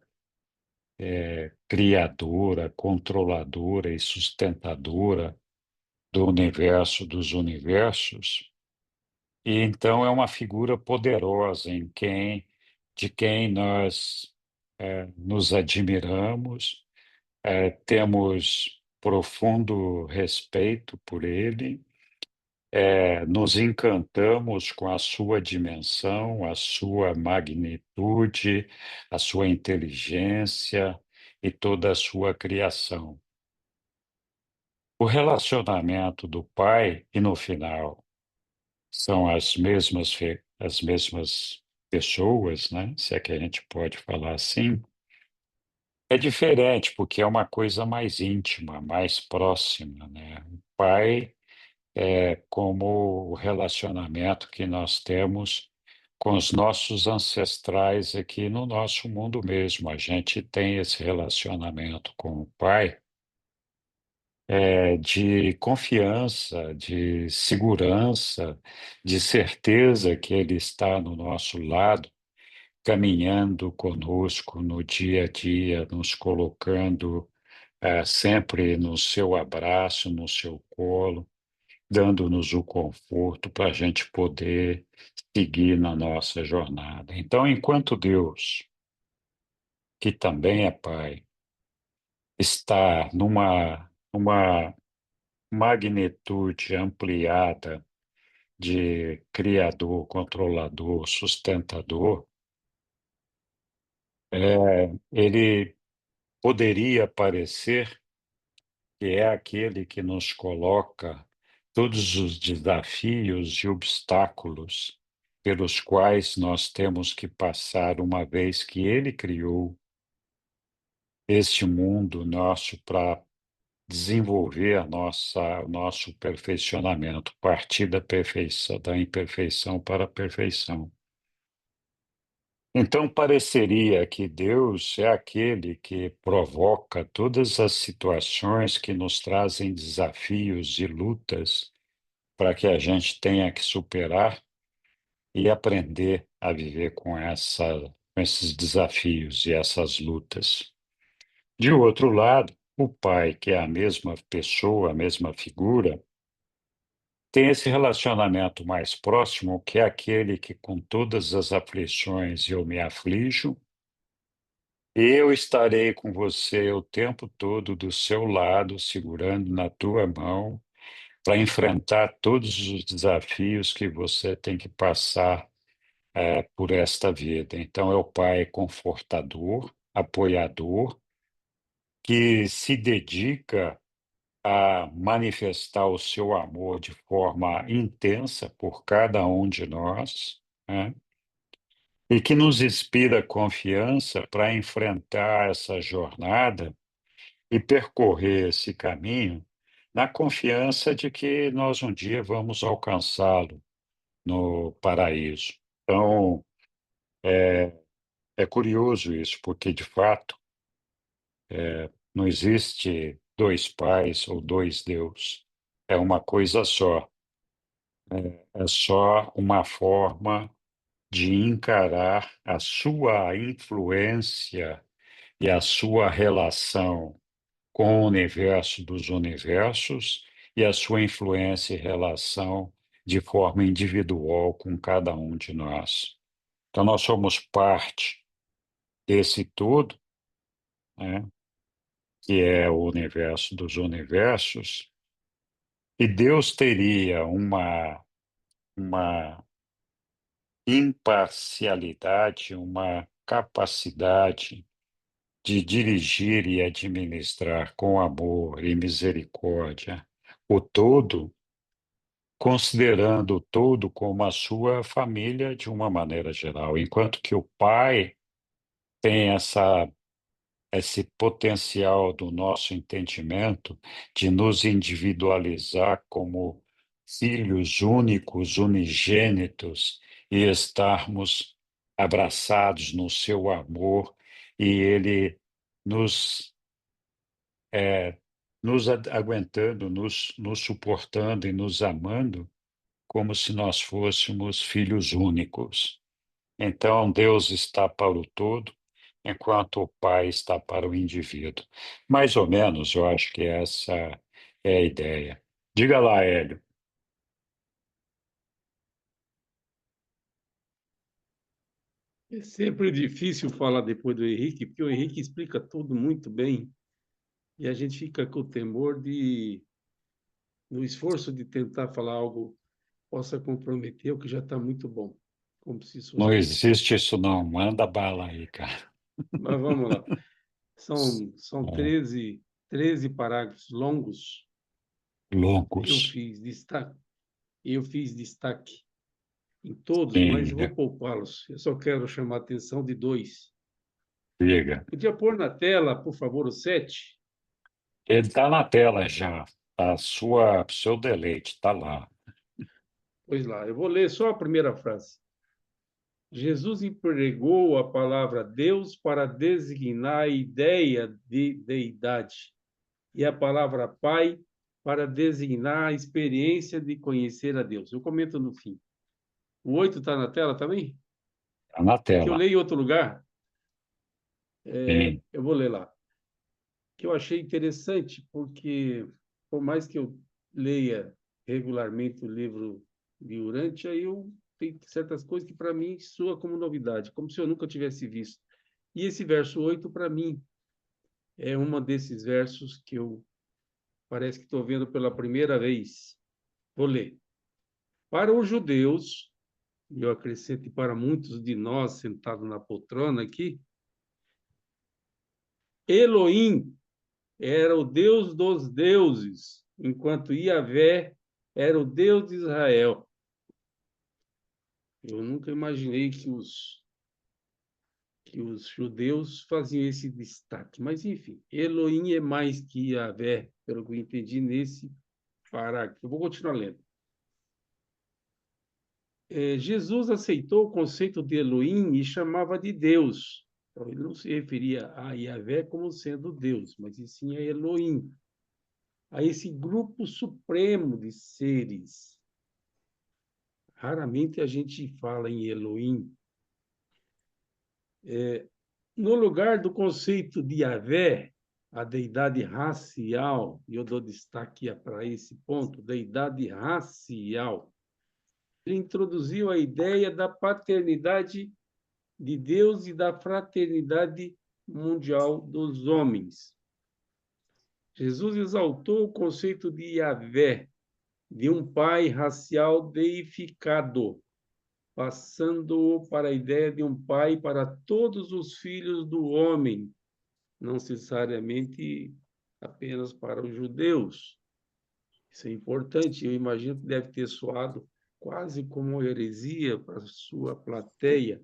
criadora, controladora e sustentadora do universo dos universos. E então é uma figura poderosa de quem nós nos admiramos, temos profundo respeito por ele, nos encantamos com a sua dimensão, a sua magnitude, a sua inteligência e toda a sua criação. O relacionamento do pai, e no final são as mesmas pessoas, né? Se é que a gente pode falar assim, é diferente, porque é uma coisa mais íntima, mais próxima, né? O pai é como o relacionamento que nós temos com os nossos ancestrais aqui no nosso mundo mesmo. A gente tem esse relacionamento com o Pai, de confiança, de segurança, de certeza que Ele está no nosso lado, caminhando conosco no dia a dia, nos colocando sempre no seu abraço, no seu colo, dando-nos o conforto para a gente poder seguir na nossa jornada. Então, enquanto Deus, que também é Pai, está numa magnitude ampliada de criador, controlador, sustentador, ele poderia parecer que é aquele que nos coloca todos os desafios e obstáculos pelos quais nós temos que passar uma vez que ele criou este mundo nosso para desenvolver o nosso perfeccionamento, partir da perfeição, da imperfeição para a perfeição. Então, pareceria que Deus é aquele que provoca todas as situações que nos trazem desafios e lutas para que a gente tenha que superar e aprender a viver com esses desafios e essas lutas. De outro lado, o pai, que é a mesma pessoa, a mesma figura, tem esse relacionamento mais próximo, que é aquele que, com todas as aflições, eu me aflijo, eu estarei com você o tempo todo do seu lado, segurando na tua mão, para enfrentar todos os desafios que você tem que passar por esta vida. Então, é o pai confortador, apoiador, que se dedica a manifestar o seu amor de forma intensa por cada um de nós, né? E que nos inspira confiança para enfrentar essa jornada e percorrer esse caminho na confiança de que nós um dia vamos alcançá-lo no paraíso. Então, é curioso isso, porque de fato não existe dois pais ou dois Deus. É uma coisa só. É só uma forma de encarar a sua influência e a sua relação com o universo dos universos e a sua influência e relação de forma individual com cada um de nós. Então, nós somos parte desse todo, né, que é o universo dos universos, e Deus teria uma imparcialidade, uma capacidade de dirigir e administrar com amor e misericórdia o todo, considerando o todo como a sua família de uma maneira geral, enquanto que o pai tem esse potencial do nosso entendimento de nos individualizar como filhos únicos, unigênitos e estarmos abraçados no seu amor e ele nos aguentando, nos suportando e nos amando como se nós fôssemos filhos únicos. Então, Deus está para o todo, enquanto o Pai está para o indivíduo. Mais ou menos, eu acho que essa é a ideia. Diga lá, Hélio. É sempre difícil falar depois do Henrique, porque o Henrique explica tudo muito bem e a gente fica com o temor no esforço de tentar falar algo possa comprometer o que já está muito bom, como se isso fosse Não possível. existe isso, não. Manda bala aí, cara. Mas vamos lá. São É, 13 parágrafos longos. Eu loucos. fiz destaque, eu fiz destaque em todos, mas Sim, vou poupá-los. Eu só quero chamar a atenção de dois. diga. Podia pôr na tela, por favor, o 7? Ele está na tela já. Seu deleite está lá. Pois lá, eu vou ler só a primeira frase. Jesus empregou a palavra Deus para designar a ideia de deidade e a palavra Pai para designar a experiência de conhecer a Deus. Eu comento no fim. O 8 está na tela também? Está na Que eu tela. leio em outro lugar. Sim. Eu vou ler lá. Que eu achei interessante, porque por mais que eu leia regularmente o livro de Urântia, eu tenho certas coisas que para mim soa como novidade, como se eu nunca tivesse visto. E esse verso 8, para mim, é um desses versos que eu parece que estou vendo pela primeira vez. Vou ler. Para os judeus, e eu acrescento para muitos de nós sentados na poltrona aqui, Elohim era o Deus dos deuses, enquanto Yahvé era o Deus de Israel. Eu nunca imaginei que os judeus faziam esse destaque. Mas, enfim, Elohim é mais que Yahvé, pelo que eu entendi nesse parágrafo. Eu vou continuar lendo. Jesus aceitou o conceito de Elohim e chamava de Deus. Então, ele não se referia a Yahvé como sendo Deus, mas e sim a Elohim, a esse grupo supremo de seres. Raramente a gente fala em Elohim. No lugar do conceito de Yahvé, a deidade racial, e eu dou destaque para esse ponto, deidade racial, ele introduziu a ideia da paternidade de Deus e da fraternidade mundial dos homens. Jesus exaltou o conceito de Yahvé, de um pai racial deificado, passando-o para a ideia de um pai para todos os filhos do homem, não necessariamente apenas para os judeus. Isso é importante, eu imagino que deve ter soado quase como uma heresia para a sua plateia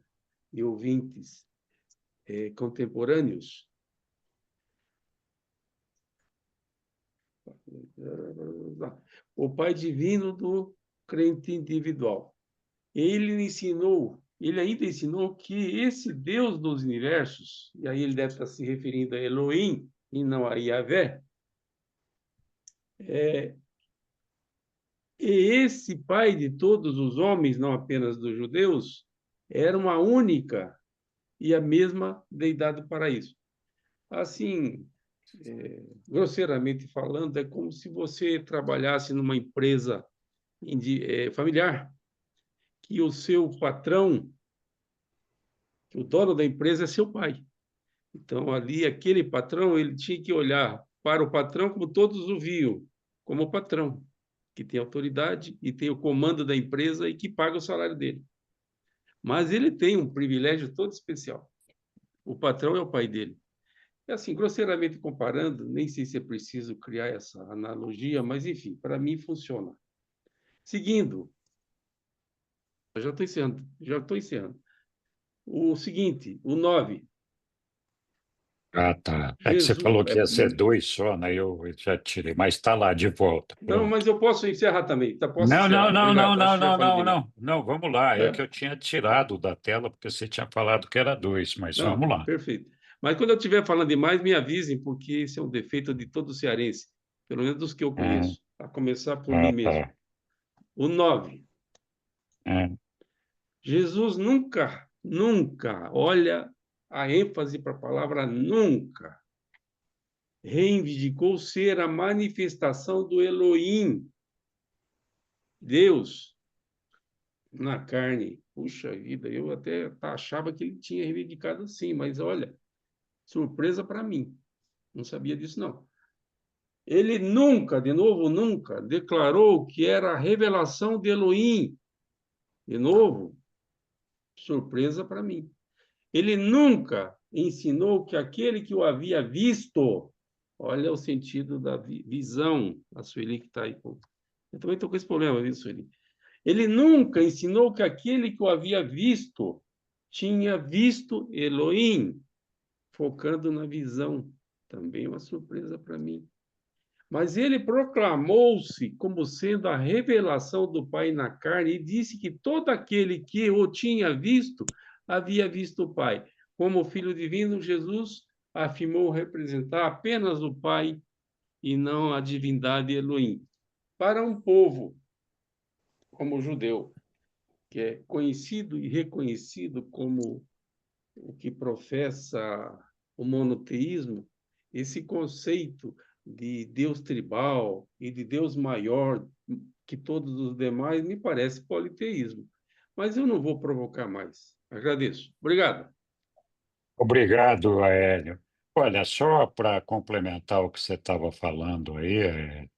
de ouvintes contemporâneos. O Pai divino do crente individual. Ele ainda ensinou que esse Deus dos universos, e aí ele deve estar se referindo a Elohim e não a Yahvé, e esse Pai de todos os homens, não apenas dos judeus, era uma única e a mesma deidade para isso. Assim, grosseiramente falando, é como se você trabalhasse numa empresa familiar, que o seu patrão, que o dono da empresa é seu pai. Então, ali, aquele patrão, ele tinha que olhar para o patrão como todos o viam, como o patrão, que tem autoridade e tem o comando da empresa e que paga o salário dele. Mas ele tem um privilégio todo especial. O patrão é o pai dele. É assim, grosseiramente comparando, nem sei se é preciso criar essa analogia, mas, enfim, para mim funciona. Seguindo, eu já estou encerrando. O seguinte, o 9. Ah, tá. É que você Jesus. falou que ia ser 2 só, né? Eu já tirei, mas está lá de volta. Não, Pronto. mas eu posso encerrar também. Tá, posso Não, não, encerrar. não, não, Obrigado. Acho não, que já não, falei não, demais. não. Não, vamos lá. É que É? eu tinha tirado da tela, porque você tinha falado que era 2, mas Não, vamos lá. perfeito. Mas quando eu estiver falando demais, me avisem, porque esse é um defeito de todo cearense, pelo menos dos que eu Ah, conheço, a começar por mim mesmo. tá. O 9. É. Jesus nunca, nunca, olha a ênfase para a palavra nunca, reivindicou ser a manifestação do Elohim, Deus, na carne. Puxa vida, eu até achava que ele tinha reivindicado sim, mas olha, surpresa para mim. Não sabia disso, não. Ele nunca, de novo, nunca, declarou que era a revelação de Elohim. De novo, surpresa para mim. Ele nunca ensinou que aquele que o havia visto, olha o sentido da visão, a Sueli que está aí. Eu também estou com esse problema, viu, Sueli? Ele nunca ensinou que aquele que o havia visto tinha visto Elohim, focando na visão. Também uma surpresa para mim. Mas ele proclamou-se como sendo a revelação do Pai na carne e disse que todo aquele que o tinha visto havia visto o Pai. Como Filho divino, Jesus afirmou representar apenas o Pai e não a divindade Elohim. Para um povo como o judeu, que é conhecido e reconhecido como o que professa o monoteísmo, esse conceito de Deus tribal e de Deus maior que todos os demais me parece politeísmo. Mas eu não vou provocar mais. Agradeço. Obrigado. Obrigado, Aélio. Olha, só para complementar o que você estava falando aí,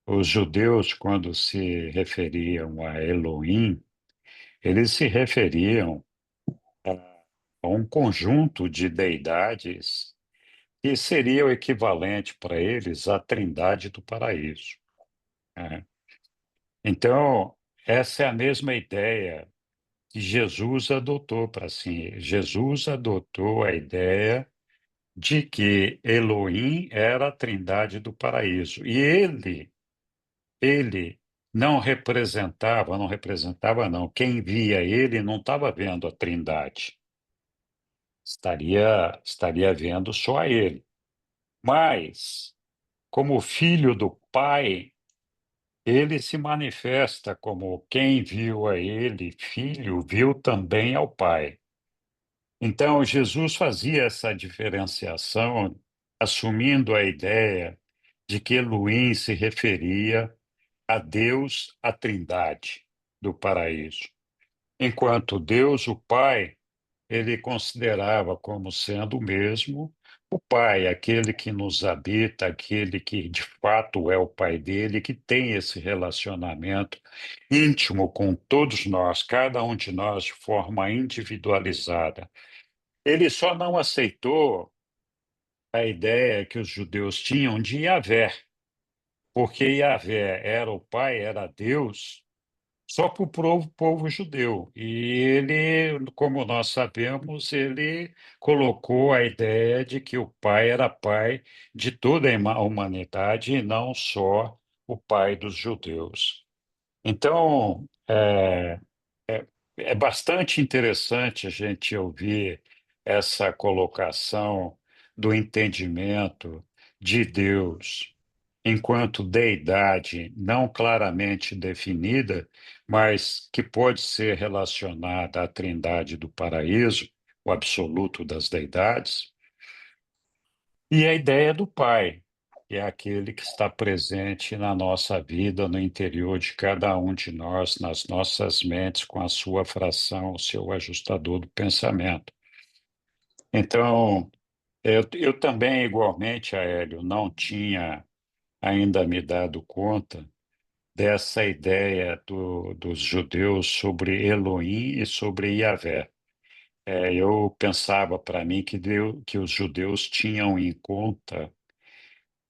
os judeus, quando se referiam a Elohim, eles se referiam a um conjunto de deidades que seria o equivalente para eles à Trindade do Paraíso, né? Então, essa é a mesma ideia que Jesus adotou para si. Jesus adotou a ideia de que Elohim era a Trindade do Paraíso. E ele não representava não. Quem via ele não estava vendo a Trindade. Estaria vendo só a ele. Mas, como filho do Pai, ele se manifesta como quem viu a ele, filho, viu também ao Pai. Então, Jesus fazia essa diferenciação, assumindo a ideia de que Elohim se referia a Deus, a Trindade do paraíso, enquanto Deus, o Pai, ele considerava como sendo o mesmo o Pai, aquele que nos habita, aquele que de fato é o Pai dele, que tem esse relacionamento íntimo com todos nós, cada um de nós de forma individualizada. Ele só não aceitou a ideia que os judeus tinham de Yahvé, porque Yahvé era o Pai, era Deus, só para o povo judeu. E ele, como nós sabemos, ele colocou a ideia de que o Pai era Pai de toda a humanidade e não só o Pai dos judeus. Então, é bastante interessante a gente ouvir essa colocação do entendimento de Deus enquanto deidade não claramente definida, mas que pode ser relacionada à Trindade do paraíso, o absoluto das deidades, e a ideia do Pai, que é aquele que está presente na nossa vida, no interior de cada um de nós, nas nossas mentes, com a sua fração, o seu ajustador do pensamento. Então, eu também, igualmente, Aélio, não tinha ainda me dado conta dessa ideia dos judeus sobre Elohim e sobre Yahvé. Eu pensava para mim que os judeus tinham em conta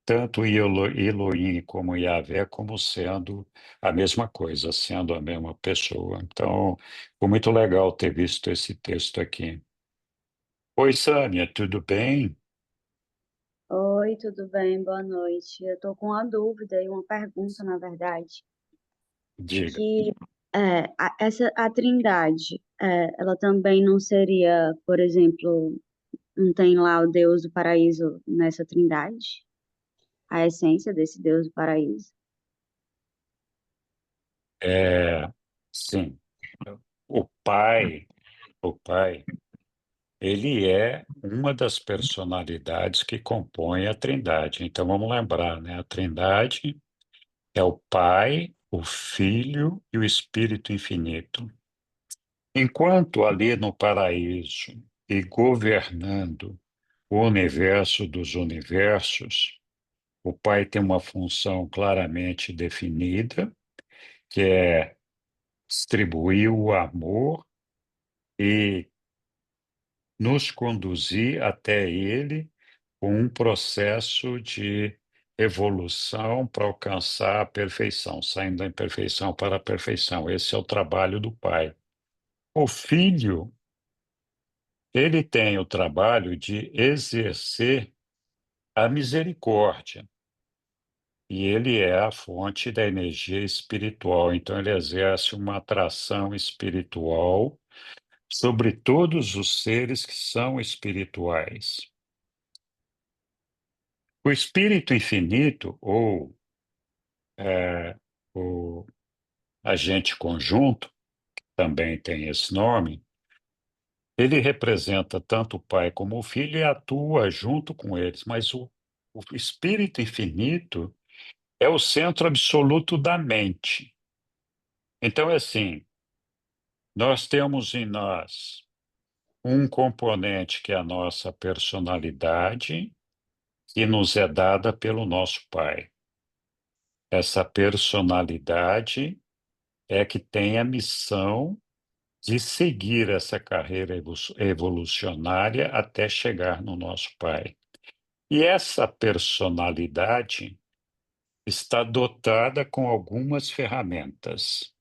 tanto Elohim como Yahvé como sendo a mesma coisa, sendo a mesma pessoa. Então, foi muito legal ter visto esse texto aqui. Oi, Sâmia, tudo bem? Oi, tudo bem? Boa noite. Eu estou com uma dúvida e uma pergunta, na verdade, Diga. que a Trindade, ela também não seria, por exemplo, não tem lá o Deus do paraíso nessa Trindade? A essência desse Deus do paraíso? É, sim, o Pai, ele é uma das personalidades que compõe a Trindade. Então vamos lembrar, né? A Trindade é o Pai, o Filho e o Espírito Infinito. Enquanto ali no paraíso e governando o universo dos universos, o Pai tem uma função claramente definida, que é distribuir o amor e nos conduzir até Ele com um processo de evolução para alcançar a perfeição, saindo da imperfeição para a perfeição. Esse é o trabalho do Pai. O Filho, ele tem o trabalho de exercer a misericórdia. e ele é a fonte da energia espiritual. Então, ele exerce uma atração espiritual sobre todos os seres que são espirituais. O espírito infinito, ou o agente conjunto, também tem esse nome, ele representa tanto o Pai como o Filho e atua junto com eles, mas o espírito infinito é o centro absoluto da mente. Então, é assim, nós temos em nós um componente que é a nossa personalidade, que nos é dada pelo nosso Pai. Essa personalidade é que tem a missão de seguir essa carreira evolucionária até chegar no nosso Pai. E essa personalidade está dotada com algumas ferramentas.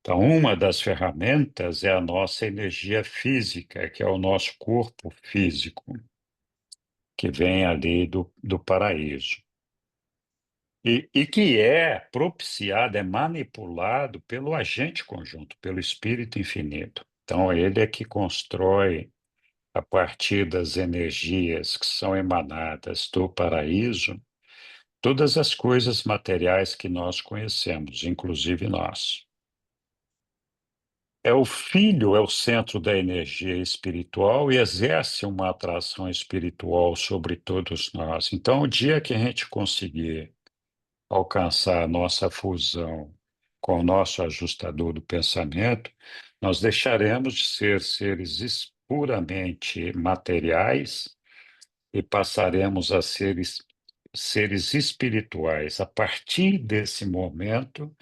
Então, uma das ferramentas é a nossa energia física, que é o nosso corpo físico, que vem ali do paraíso. E que é propiciado, é manipulado pelo agente conjunto, pelo Espírito Infinito. Então, ele é que constrói, a partir das energias que são emanadas do paraíso, todas as coisas materiais que nós conhecemos, inclusive nós. É o Filho, é o centro da energia espiritual e exerce uma atração espiritual sobre todos nós. Então, o dia que a gente conseguir alcançar a nossa fusão com o nosso ajustador do pensamento, nós deixaremos de ser puramente materiais e passaremos a ser seres espirituais. A partir desse momento,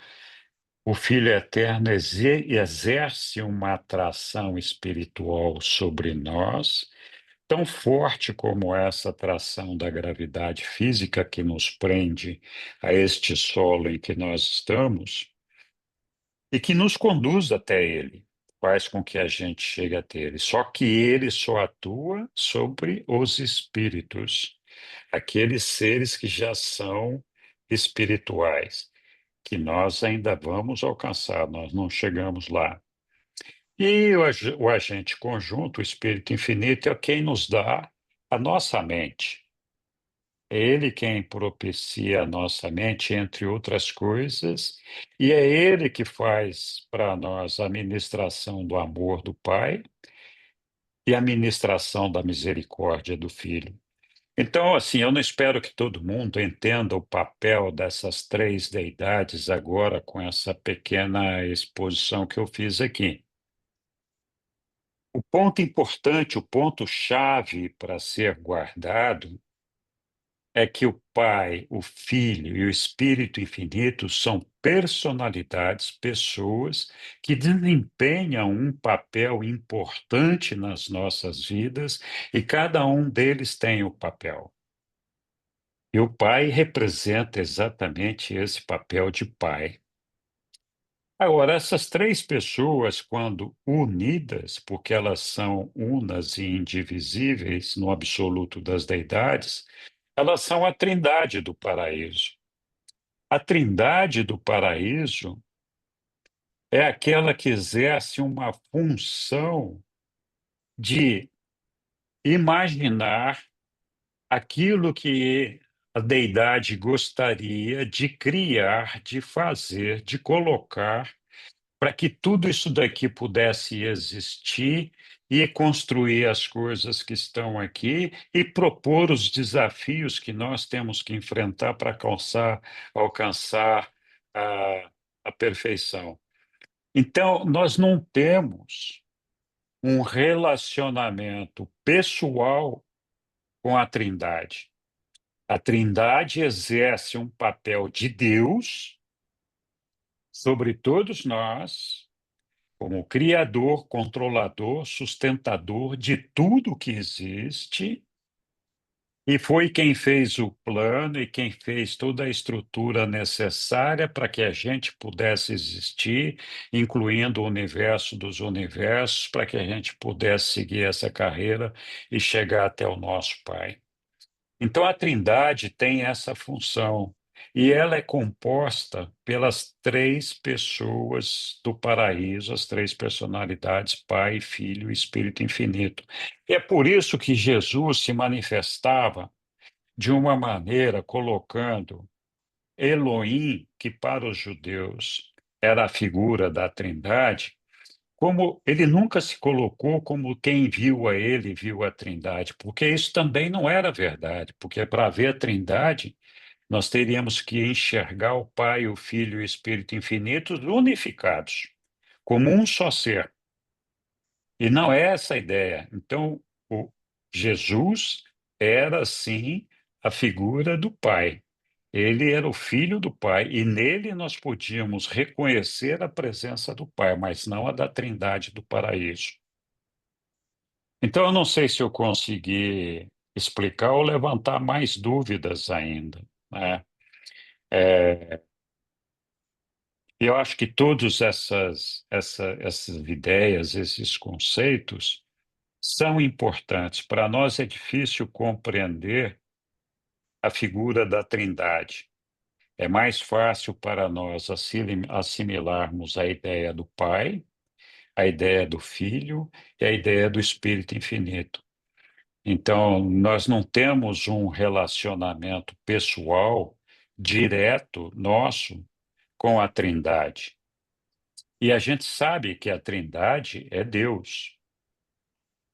o Filho Eterno exerce uma atração espiritual sobre nós, tão forte como essa atração da gravidade física que nos prende a este solo em que nós estamos e que nos conduz até ele, faz com que a gente chegue até ele. Só que ele só atua sobre os espíritos, aqueles seres que já são espirituais, que nós ainda vamos alcançar, nós não chegamos lá. E o agente conjunto, o Espírito Infinito, é quem nos dá a nossa mente. É ele quem propicia a nossa mente, entre outras coisas, e é ele que faz para nós a ministração do amor do Pai e a ministração da misericórdia do Filho. Então, assim, eu não espero que todo mundo entenda o papel dessas três deidades agora com essa pequena exposição que eu fiz aqui. O ponto importante, o ponto-chave para ser guardado é que o Pai, o Filho e o Espírito Infinito são personalidades, pessoas que desempenham um papel importante nas nossas vidas e cada um deles tem o papel. E o pai representa exatamente esse papel de pai. Agora, essas três pessoas, quando unidas, porque elas são unas e indivisíveis no absoluto das deidades, elas são a trindade do paraíso. A trindade do paraíso é aquela que exerce uma função de imaginar aquilo que a deidade gostaria de criar, de fazer, de colocar, para que tudo isso daqui pudesse existir e construir as coisas que estão aqui e propor os desafios que nós temos que enfrentar para alcançar a perfeição. Então, nós não temos um relacionamento pessoal com a Trindade. A Trindade exerce um papel de Deus sobre todos nós, como criador, controlador, sustentador de tudo que existe, e foi quem fez o plano e quem fez toda a estrutura necessária para que a gente pudesse existir, incluindo o universo dos universos, para que a gente pudesse seguir essa carreira e chegar até o nosso Pai. Então, a Trindade tem essa função. e ela é composta pelas três pessoas do paraíso, as três personalidades, Pai, Filho e Espírito Infinito. É por isso que Jesus se manifestava de uma maneira colocando Elohim, que para os judeus era a figura da Trindade, como ele nunca se colocou como quem viu a ele viu a Trindade, porque isso também não era verdade, porque para ver a Trindade nós teríamos que enxergar o Pai, o Filho e o Espírito infinitos unificados, como um só ser. E não é essa a ideia. Então, o Jesus era, sim, a figura do Pai. Ele era o Filho do Pai, e nele nós podíamos reconhecer a presença do Pai, mas não a da Trindade do paraíso. Então, eu não sei se eu consegui explicar ou levantar mais dúvidas ainda, né? Eu acho que todas essas ideias, esses conceitos, são importantes. Para nós é difícil compreender a figura da Trindade. É mais fácil para nós assimilarmos a ideia do Pai, a ideia do Filho e a ideia do Espírito Infinito. Então, nós não temos um relacionamento pessoal direto nosso com a Trindade. E a gente sabe que a Trindade é Deus.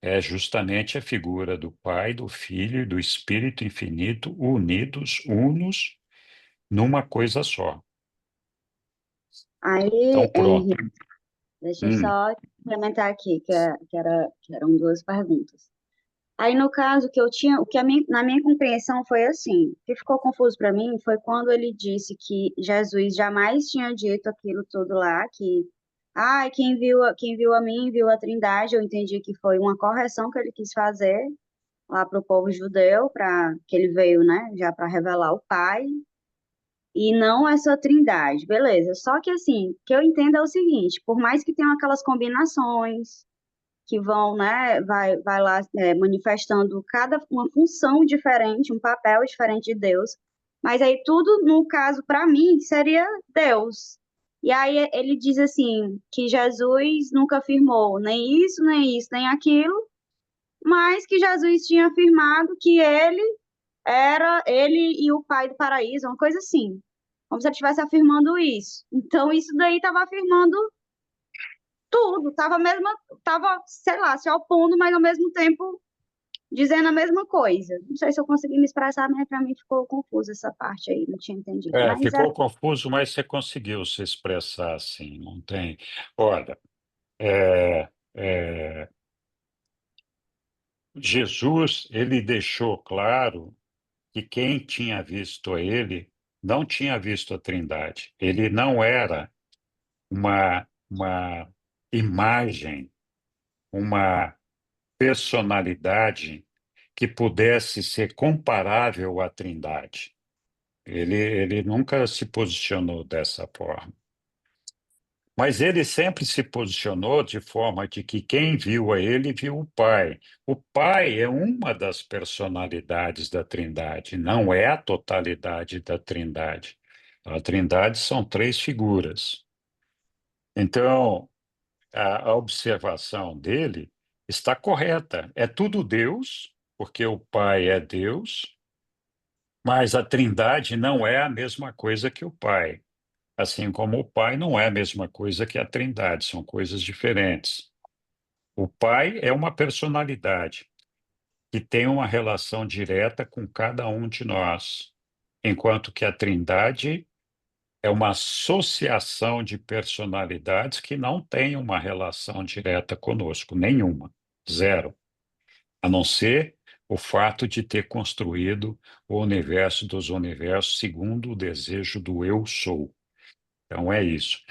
É justamente a figura do Pai, do Filho e do Espírito Infinito unidos, unos, numa coisa só. Então, Aí, pronto. Henrique, deixa eu Hum, só complementar aqui, que eram duas perguntas. Aí, no caso que eu tinha, o que na minha compreensão foi assim, o que ficou confuso para mim foi quando ele disse que Jesus jamais tinha dito aquilo tudo lá, que, quem viu a mim, viu a Trindade. Eu entendi que foi uma correção que ele quis fazer lá para o povo judeu, para que ele veio, né, já para revelar o Pai, e não essa Trindade, beleza. Só que assim, o que eu entendo é o seguinte, por mais que tenham aquelas combinações que vão, né, vai lá manifestando cada uma função diferente, um papel diferente de Deus. Mas aí tudo, no caso, para mim, seria Deus. E aí ele diz assim, que Jesus nunca afirmou nem isso, nem aquilo, mas que Jesus tinha afirmado que ele era ele e o Pai do paraíso, uma coisa assim. Como se ele estivesse afirmando isso. Então, isso daí estava afirmando tudo, tava, sei lá, se opondo, mas ao mesmo tempo dizendo a mesma coisa. Não sei se eu consegui me expressar, mas para mim ficou confusa essa parte aí, não tinha entendido. Mas era ficou confuso, mas você conseguiu se expressar assim, não tem. Olha, é, é, Jesus, ele deixou claro que quem tinha visto ele não tinha visto a Trindade. Ele não era uma imagem, uma personalidade que pudesse ser comparável à Trindade. Ele nunca se posicionou dessa forma. Mas ele sempre se posicionou de forma de que quem viu a ele viu o Pai. O Pai é uma das personalidades da Trindade, não é a totalidade da Trindade. A Trindade são três figuras. Então, a observação dele está correta. É tudo Deus, porque o Pai é Deus, mas a Trindade não é a mesma coisa que o Pai. Assim como o Pai não é a mesma coisa que a Trindade, são coisas diferentes. O Pai é uma personalidade que tem uma relação direta com cada um de nós, enquanto que a Trindade é uma associação de personalidades que não tem uma relação direta conosco, nenhuma, zero, a não ser o fato de ter construído o universo dos universos segundo o desejo do eu sou. Então é isso.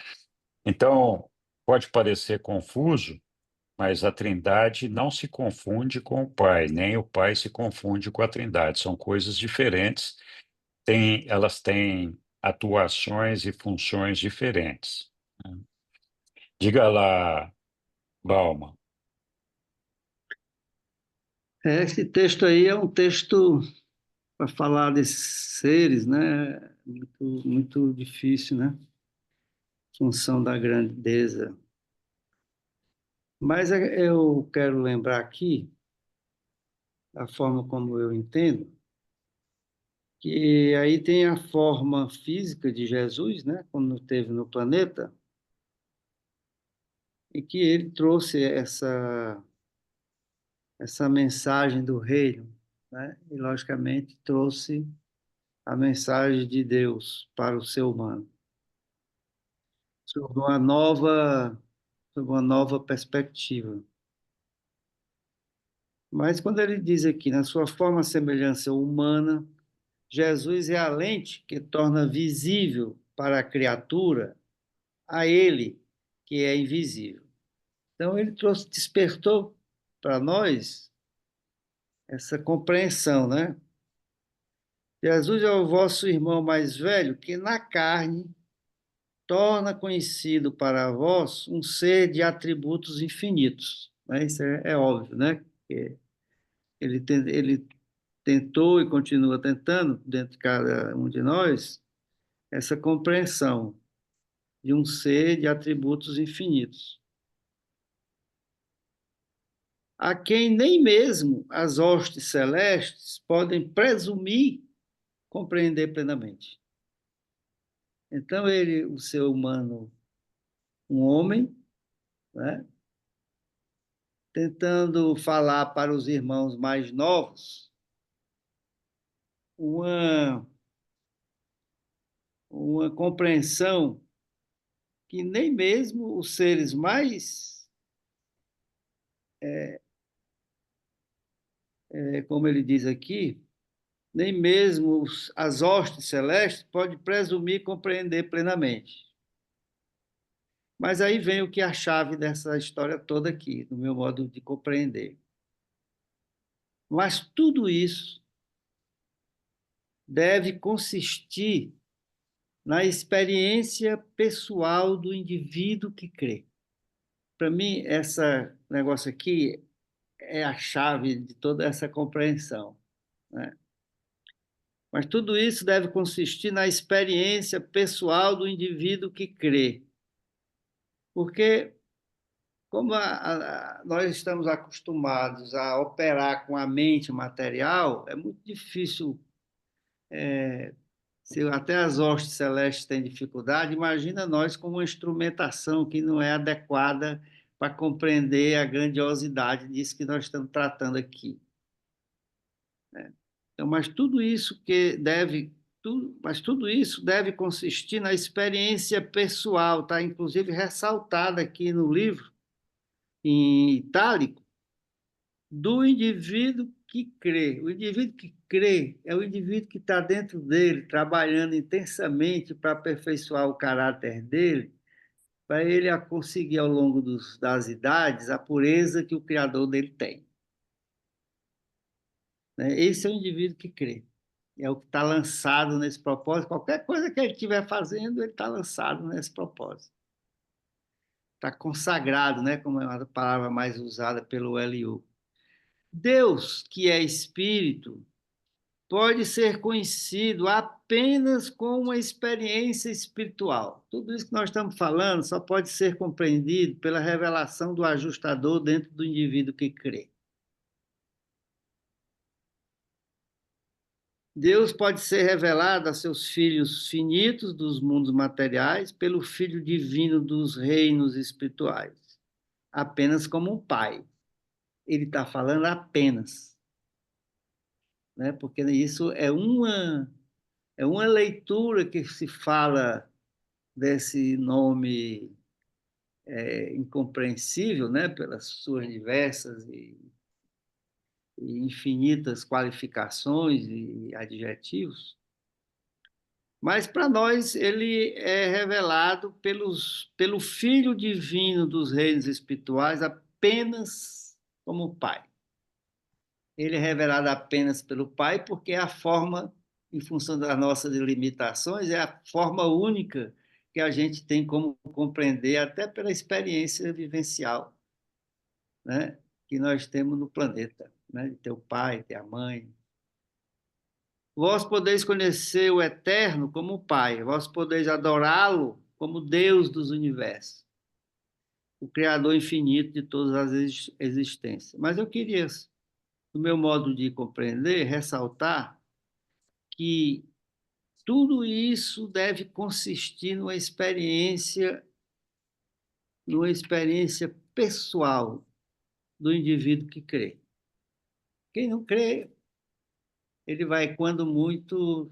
Então, pode parecer confuso, mas a Trindade não se confunde com o Pai, nem o Pai se confunde com a Trindade. São coisas diferentes, elas têm atuações e funções diferentes, né? Diga lá, Balma. Esse texto aí é um texto para falar desses seres, né? Muito, muito difícil, né? Função da grandeza. Mas eu quero lembrar aqui, a forma como eu entendo, que aí tem a forma física de Jesus, né? Quando esteve no planeta, e que ele trouxe essa mensagem do reino, né? E, logicamente, trouxe a mensagem de Deus para o ser humano, sob uma nova perspectiva. Mas quando ele diz aqui, na sua forma e semelhança humana, Jesus é a lente que torna visível para a criatura a ele que é invisível. Então ele despertou para nós essa compreensão, né? Jesus é o vosso irmão mais velho que na carne torna conhecido para vós um ser de atributos infinitos. Né? Isso é óbvio, né? Que ele tentou e continua tentando, dentro de cada um de nós, essa compreensão de um ser de atributos infinitos, a quem nem mesmo as hostes celestes podem presumir compreender plenamente. Então, ele, o ser humano, um homem, né, tentando falar para os irmãos mais novos uma, uma compreensão que nem mesmo os seres mais, como ele diz aqui, nem mesmo as hostes celestes podem presumir compreender plenamente. Mas aí vem o que é a chave dessa história toda aqui, no meu modo de compreender. Mas tudo isso deve consistir na experiência pessoal do indivíduo que crê. Para mim, esse negócio aqui é a chave de toda essa compreensão, né? Mas tudo isso deve consistir na experiência pessoal do indivíduo que crê. Porque, como nós estamos acostumados a operar com a mente material, é muito difícil. Se até as hostes celestes têm dificuldade, imagina nós com uma instrumentação que não é adequada para compreender a grandiosidade disso que nós estamos tratando aqui, né? Então, mas tudo isso deve consistir na experiência pessoal, está inclusive ressaltada aqui no livro, em itálico, do indivíduo que crê. O indivíduo que crê é o indivíduo que está dentro dele, trabalhando intensamente para aperfeiçoar o caráter dele, para ele conseguir, ao longo das idades, a pureza que o Criador dele tem, né? Esse é o indivíduo que crê. É o que está lançado nesse propósito. Qualquer coisa que ele estiver fazendo, ele está lançado nesse propósito. Está consagrado, né? Como é uma palavra mais usada pelo Eliú. Deus, que é espírito, pode ser conhecido apenas com uma experiência espiritual. Tudo isso que nós estamos falando só pode ser compreendido pela revelação do ajustador dentro do indivíduo que crê. Deus pode ser revelado a seus filhos finitos dos mundos materiais pelo Filho divino dos reinos espirituais, apenas como um pai. Ele está falando apenas, né? Porque isso é uma leitura que se fala desse nome incompreensível, né? Pelas suas diversas e infinitas qualificações e adjetivos. Mas para nós ele é revelado pelo Filho divino dos reinos espirituais apenas como Pai. Ele é revelado apenas pelo Pai porque é a forma, em função das nossas limitações, é a forma única que a gente tem como compreender, até pela experiência vivencial, né, que nós temos no planeta, né, de ter o pai, ter a mãe. Vós podeis conhecer o Eterno como Pai, vós podeis adorá-lo como Deus dos universos, o Criador infinito de todas as existências. Mas eu queria, no meu modo de compreender, ressaltar que tudo isso deve consistir numa experiência pessoal do indivíduo que crê. Quem não crê, ele vai, quando muito,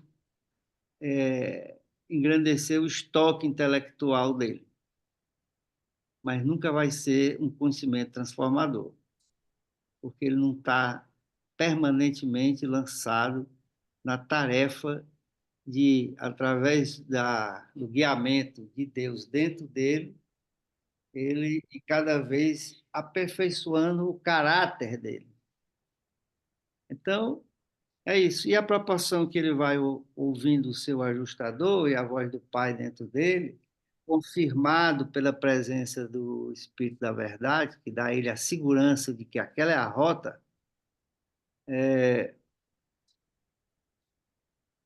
engrandecer o estoque intelectual dele, mas nunca vai ser um conhecimento transformador, porque ele não está permanentemente lançado na tarefa de, através do guiamento de Deus dentro dele, ele ir cada vez aperfeiçoando o caráter dele. Então, é isso. E a proporção que ele vai ouvindo o seu ajustador e a voz do Pai dentro dele, confirmado pela presença do Espírito da Verdade, que dá a ele a segurança de que aquela é a rota,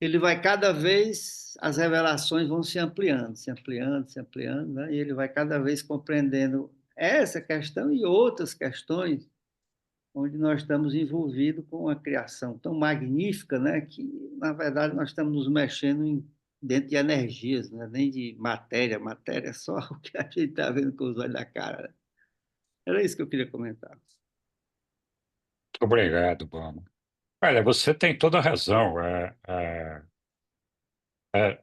ele vai cada vez, as revelações vão se ampliando, se ampliando, se ampliando, né? E ele vai cada vez compreendendo essa questão e outras questões onde nós estamos envolvidos com uma criação tão magnífica, né, que, na verdade, nós estamos nos mexendo dentro de energias, né, nem de matéria. Matéria é só o que a gente está vendo com os olhos da cara. Era isso que eu queria comentar. Muito obrigado, Bama. Olha, você tem toda a razão.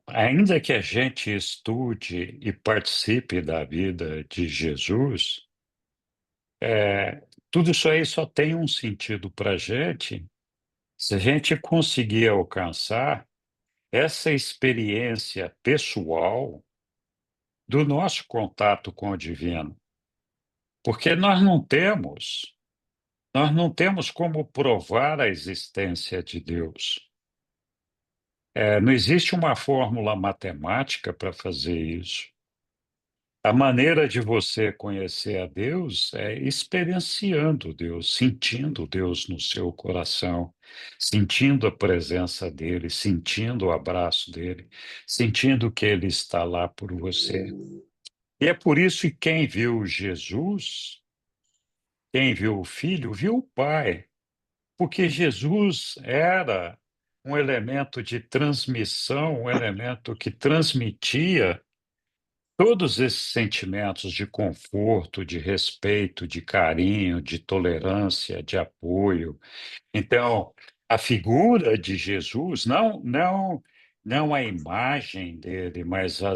Ainda que a gente estude e participe da vida de Jesus, tudo isso aí só tem um sentido para a gente se a gente conseguir alcançar essa experiência pessoal do nosso contato com o divino. Porque nós não temos como provar a existência de Deus. Não existe uma fórmula matemática para fazer isso. A maneira de você conhecer a Deus é experienciando Deus, sentindo Deus no seu coração, sentindo a presença dele, sentindo o abraço dele, sentindo que ele está lá por você. E é por isso que quem viu Jesus, quem viu o Filho, viu o Pai, porque Jesus era um elemento de transmissão, um elemento que transmitia todos esses sentimentos de conforto, de respeito, de carinho, de tolerância, de apoio. Então, a figura de Jesus, não a imagem dele, mas a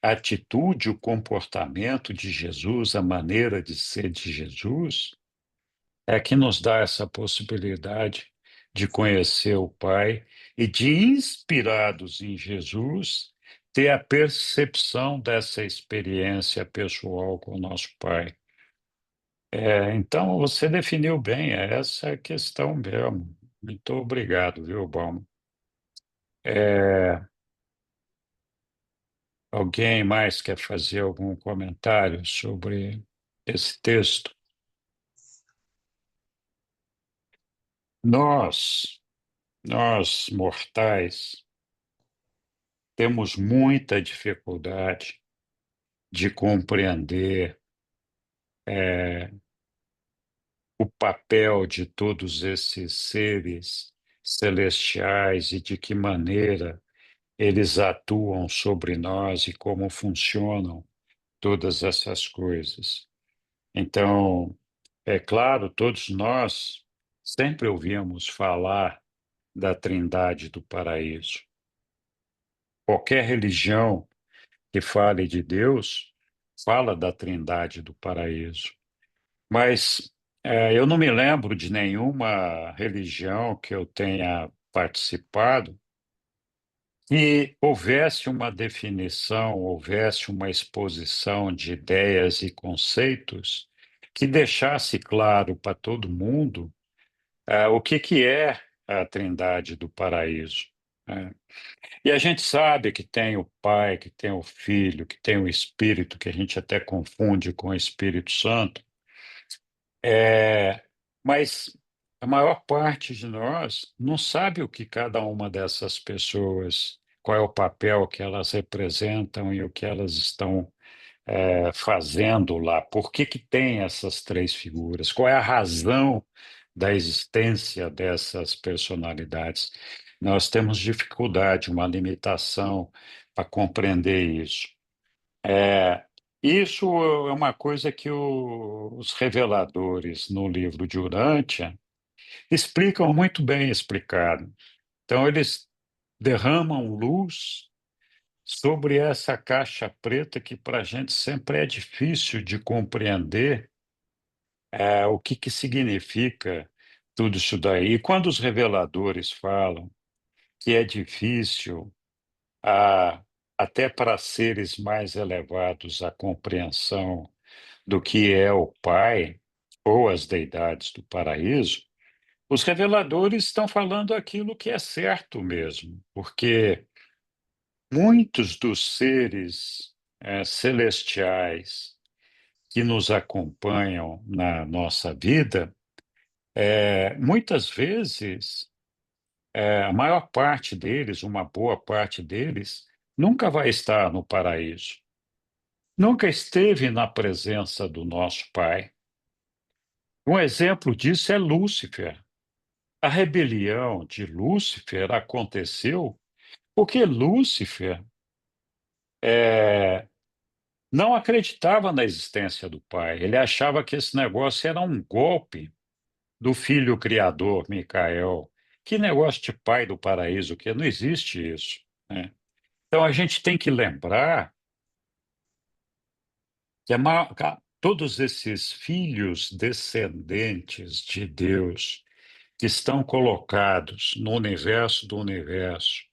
atitude, o comportamento de Jesus, a maneira de ser de Jesus, é que nos dá essa possibilidade de conhecer o Pai e de, inspirados em Jesus, ter a percepção dessa experiência pessoal com o nosso Pai. Então, você definiu bem, é essa a questão mesmo. Muito obrigado, viu, Bauman? Alguém mais quer fazer algum comentário sobre esse texto? Nós mortais, temos muita dificuldade de compreender o papel de todos esses seres celestiais e de que maneira eles atuam sobre nós e como funcionam todas essas coisas. Então, é claro, todos nós sempre ouvimos falar da Trindade do Paraíso. Qualquer religião que fale de Deus fala da Trindade do Paraíso. Mas eu não me lembro de nenhuma religião que eu tenha participado que houvesse uma definição, houvesse uma exposição de ideias e conceitos que deixasse claro para todo mundo o que é a Trindade do Paraíso, né? E a gente sabe que tem o Pai, que tem o Filho, que tem o Espírito, que a gente até confunde com o Espírito Santo, mas a maior parte de nós não sabe o que cada uma dessas pessoas, qual é o papel que elas representam e o que elas estão fazendo lá. Por que que tem essas três figuras? Qual é a razão da existência dessas personalidades? Nós temos dificuldade, uma limitação para compreender isso. Isso é uma coisa que os reveladores no livro de Urântia explicam muito bem explicado. Então, eles derramam luz sobre essa caixa preta que para a gente sempre é difícil de compreender o que que significa tudo isso daí. E quando os reveladores falam que é difícil, a, até para seres mais elevados, a compreensão do que é o Pai ou as deidades do paraíso, os reveladores estão falando aquilo que é certo mesmo, porque muitos dos seres celestiais que nos acompanham na nossa vida, muitas vezes, a maior parte deles, uma boa parte deles, nunca vai estar no paraíso, nunca esteve na presença do nosso Pai. Um exemplo disso é Lúcifer. A rebelião de Lúcifer aconteceu porque Lúcifer não acreditava na existência do pai. Ele achava que esse negócio era um golpe do filho criador, Micael. Que negócio de pai do paraíso, que não existe isso, né? Então a gente tem que lembrar que todos esses filhos descendentes de Deus que estão colocados no universo do universo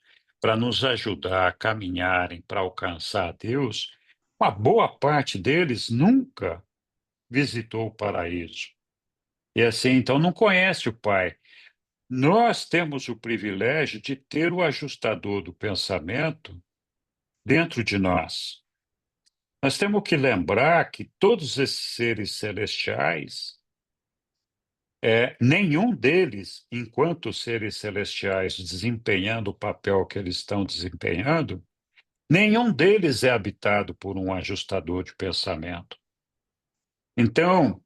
para nos ajudar a caminharem para alcançar Deus, uma boa parte deles nunca visitou o paraíso. E assim, então não conhece o Pai. Nós temos o privilégio de ter o ajustador do pensamento dentro de nós. Nós temos que lembrar que todos esses seres celestiais, nenhum deles, enquanto seres celestiais desempenhando o papel que eles estão desempenhando, nenhum deles é habitado por um ajustador de pensamento. Então,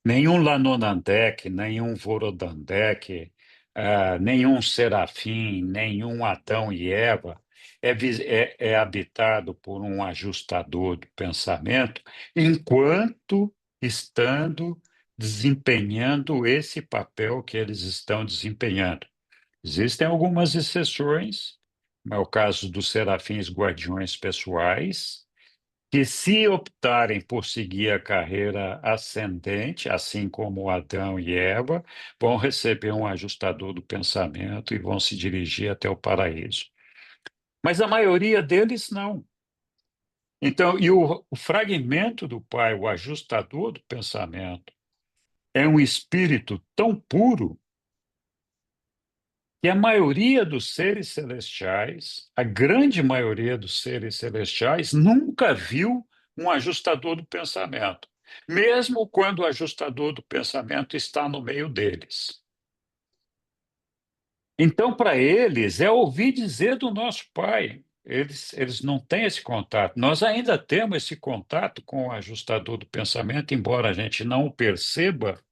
nenhum Lanonandek, nenhum Vorodandek, nenhum Serafim, nenhum Adão e Eva é habitado por um ajustador do pensamento, enquanto estando desempenhando esse papel que eles estão desempenhando. Existem algumas exceções, é o caso dos serafins guardiões pessoais, que, se optarem por seguir a carreira ascendente, assim como Adão e Eva, vão receber um ajustador do pensamento e vão se dirigir até o paraíso. Mas a maioria deles não. Então, e o fragmento do Pai, o ajustador do pensamento, é um espírito tão puro que a maioria dos seres celestiais, a grande maioria dos seres celestiais, nunca viu um ajustador do pensamento, mesmo quando o ajustador do pensamento está no meio deles. Então, para eles, é ouvir dizer do nosso Pai. Eles não têm esse contato. Nós ainda temos esse contato com o ajustador do pensamento, embora a gente não o perceba,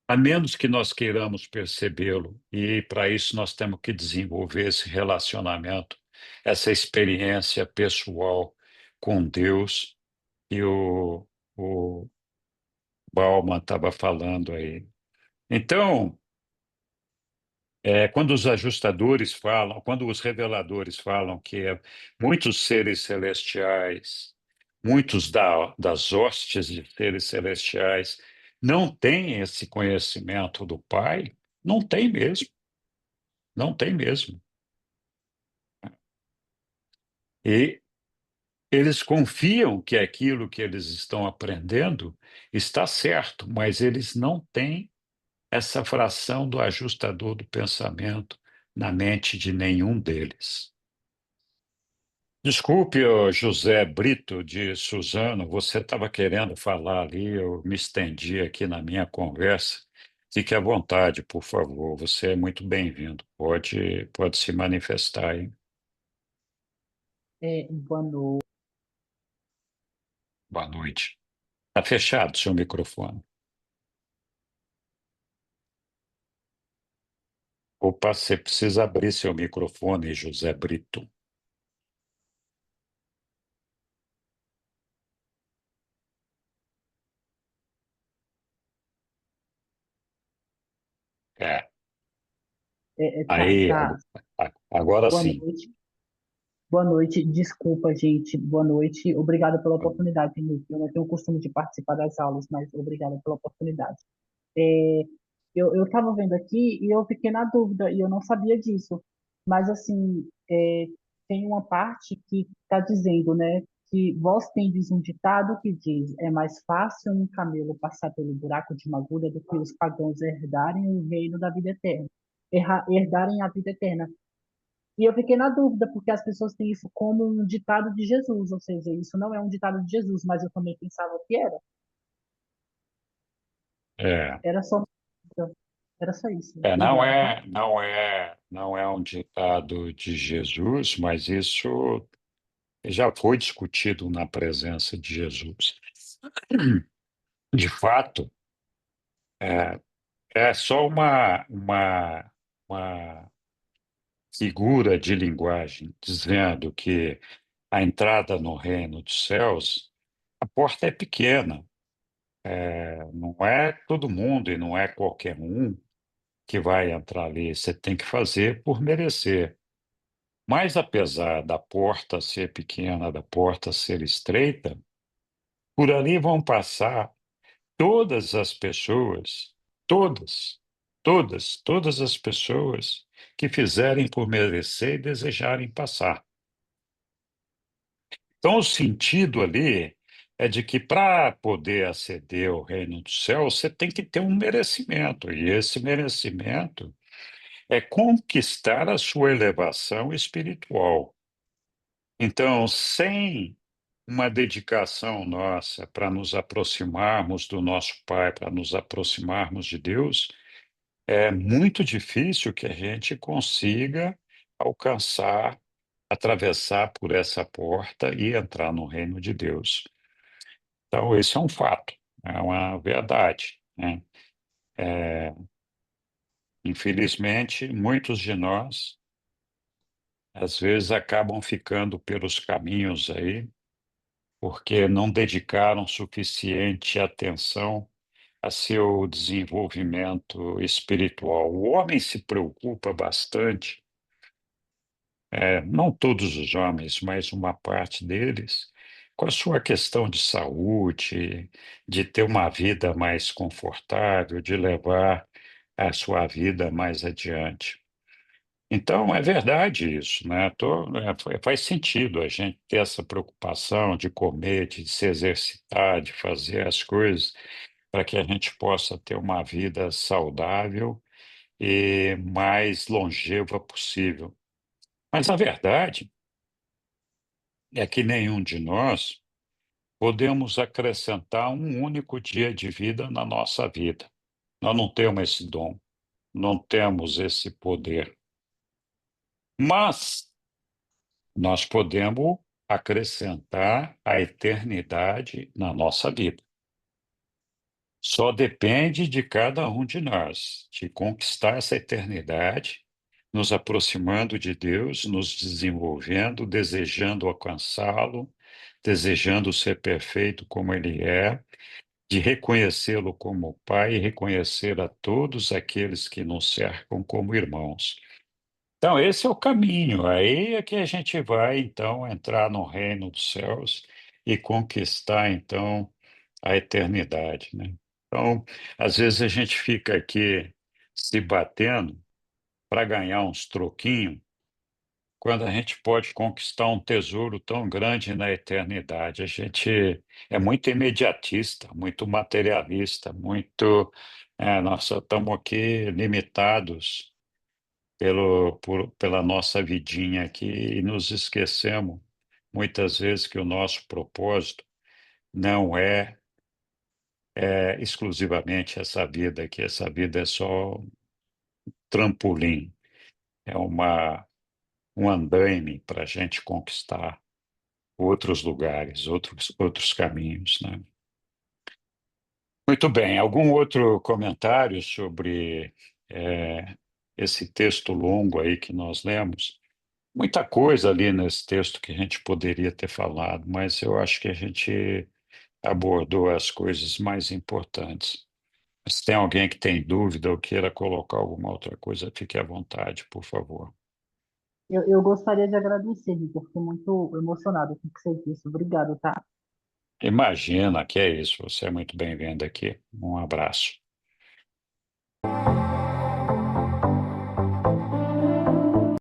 a menos que nós queiramos percebê-lo, e para isso nós temos que desenvolver esse relacionamento, essa experiência pessoal com Deus que o Bauman estava falando aí. Então, quando os ajustadores falam, quando os reveladores falam que muitos seres celestiais, muitos das hostes de seres celestiais não têm esse conhecimento do Pai, não tem mesmo, não tem mesmo. E eles confiam que aquilo que eles estão aprendendo está certo, mas eles não têm essa fração do ajustador do pensamento na mente de nenhum deles. Desculpe, ô José Brito de Suzano, você estava querendo falar ali, eu me estendi aqui na minha conversa, Fique à vontade, por favor. Você é muito bem-vindo. Pode se manifestar aí. Boa noite. Boa noite. Está fechado seu microfone. Opa, você precisa abrir seu microfone, José Brito. É. Aí, Tá. agora Boa sim. noite. Boa noite. Desculpa, gente. Boa noite. Obrigado pela oportunidade, Henrique. Eu não tenho o costume de participar das aulas, mas obrigado pela oportunidade. É, eu estava vendo aqui e eu fiquei na dúvida e eu não sabia disso. Mas, assim, tem uma parte que está dizendo, né, que vós tendes um ditado que diz: é mais fácil um camelo passar pelo buraco de uma agulha do que os pagãos herdarem o reino da vida eterna. Herdarem a vida eterna. E eu fiquei na dúvida, porque as pessoas têm isso como um ditado de Jesus, ou seja, isso não é um ditado de Jesus, mas eu também pensava que era. É, Era só, era só isso. não Obrigado, tá? é, não é, não é um ditado de Jesus, mas isso já foi discutido na presença de Jesus. De fato, é, é só uma figura de linguagem dizendo que a entrada no reino dos céus, a porta é pequena, não é todo mundo e não é qualquer um que vai entrar ali. Você tem que fazer por merecer. Mas apesar da porta ser pequena, da porta ser estreita, por ali vão passar todas as pessoas, todas, todas as pessoas que fizerem por merecer e desejarem passar. Então, o sentido ali é de que para poder aceder ao reino do céu, você tem que ter um merecimento, e esse merecimento é conquistar a sua elevação espiritual. Então, sem uma dedicação nossa para nos aproximarmos do nosso Pai, para nos aproximarmos de Deus, é muito difícil que a gente consiga alcançar, atravessar por essa porta e entrar no reino de Deus. Então, esse é um fato, é uma verdade, né? Infelizmente, muitos de nós, às vezes, acabam ficando pelos caminhos aí, porque não dedicaram suficiente atenção a seu desenvolvimento espiritual. O homem se preocupa bastante, não todos os homens, mas uma parte deles, com a sua questão de saúde, de ter uma vida mais confortável, de levar a sua vida mais adiante. Então, é verdade isso, né? Faz sentido a gente ter essa preocupação de comer, de se exercitar, de fazer as coisas para que a gente possa ter uma vida saudável e mais longeva possível. Mas a verdade é que nenhum de nós podemos acrescentar um único dia de vida na nossa vida. Nós não temos esse dom, não temos esse poder. Mas nós podemos acrescentar a eternidade na nossa vida. Só depende de cada um de nós, de conquistar essa eternidade, nos aproximando de Deus, nos desenvolvendo, desejando alcançá-lo, desejando ser perfeito como Ele é, de reconhecê-lo como Pai e reconhecer a todos aqueles que nos cercam como irmãos. Então, esse é o caminho. Aí é que a gente vai, então, entrar no reino dos céus e conquistar, então, a eternidade, né? Então, às vezes a gente fica aqui se batendo para ganhar uns troquinhos, quando a gente pode conquistar um tesouro tão grande na eternidade. A gente é muito imediatista, muito materialista, muito. Nós só estamos aqui limitados pela nossa vidinha aqui e nos esquecemos muitas vezes que o nosso propósito não é exclusivamente essa vida, que essa vida é só um trampolim, é um andaime para a gente conquistar outros lugares, outros caminhos, né? Muito bem. Algum outro comentário sobre esse texto longo aí que nós lemos? Muita coisa ali nesse texto que a gente poderia ter falado, mas eu acho que a gente abordou as coisas mais importantes. Se tem alguém que tem dúvida ou queira colocar alguma outra coisa, fique à vontade, por favor. Eu gostaria de agradecer, Vitor. Fiquei muito emocionado com o que você disse. Obrigado, tá? Imagina que é isso. Você é muito bem-vindo aqui. Um abraço.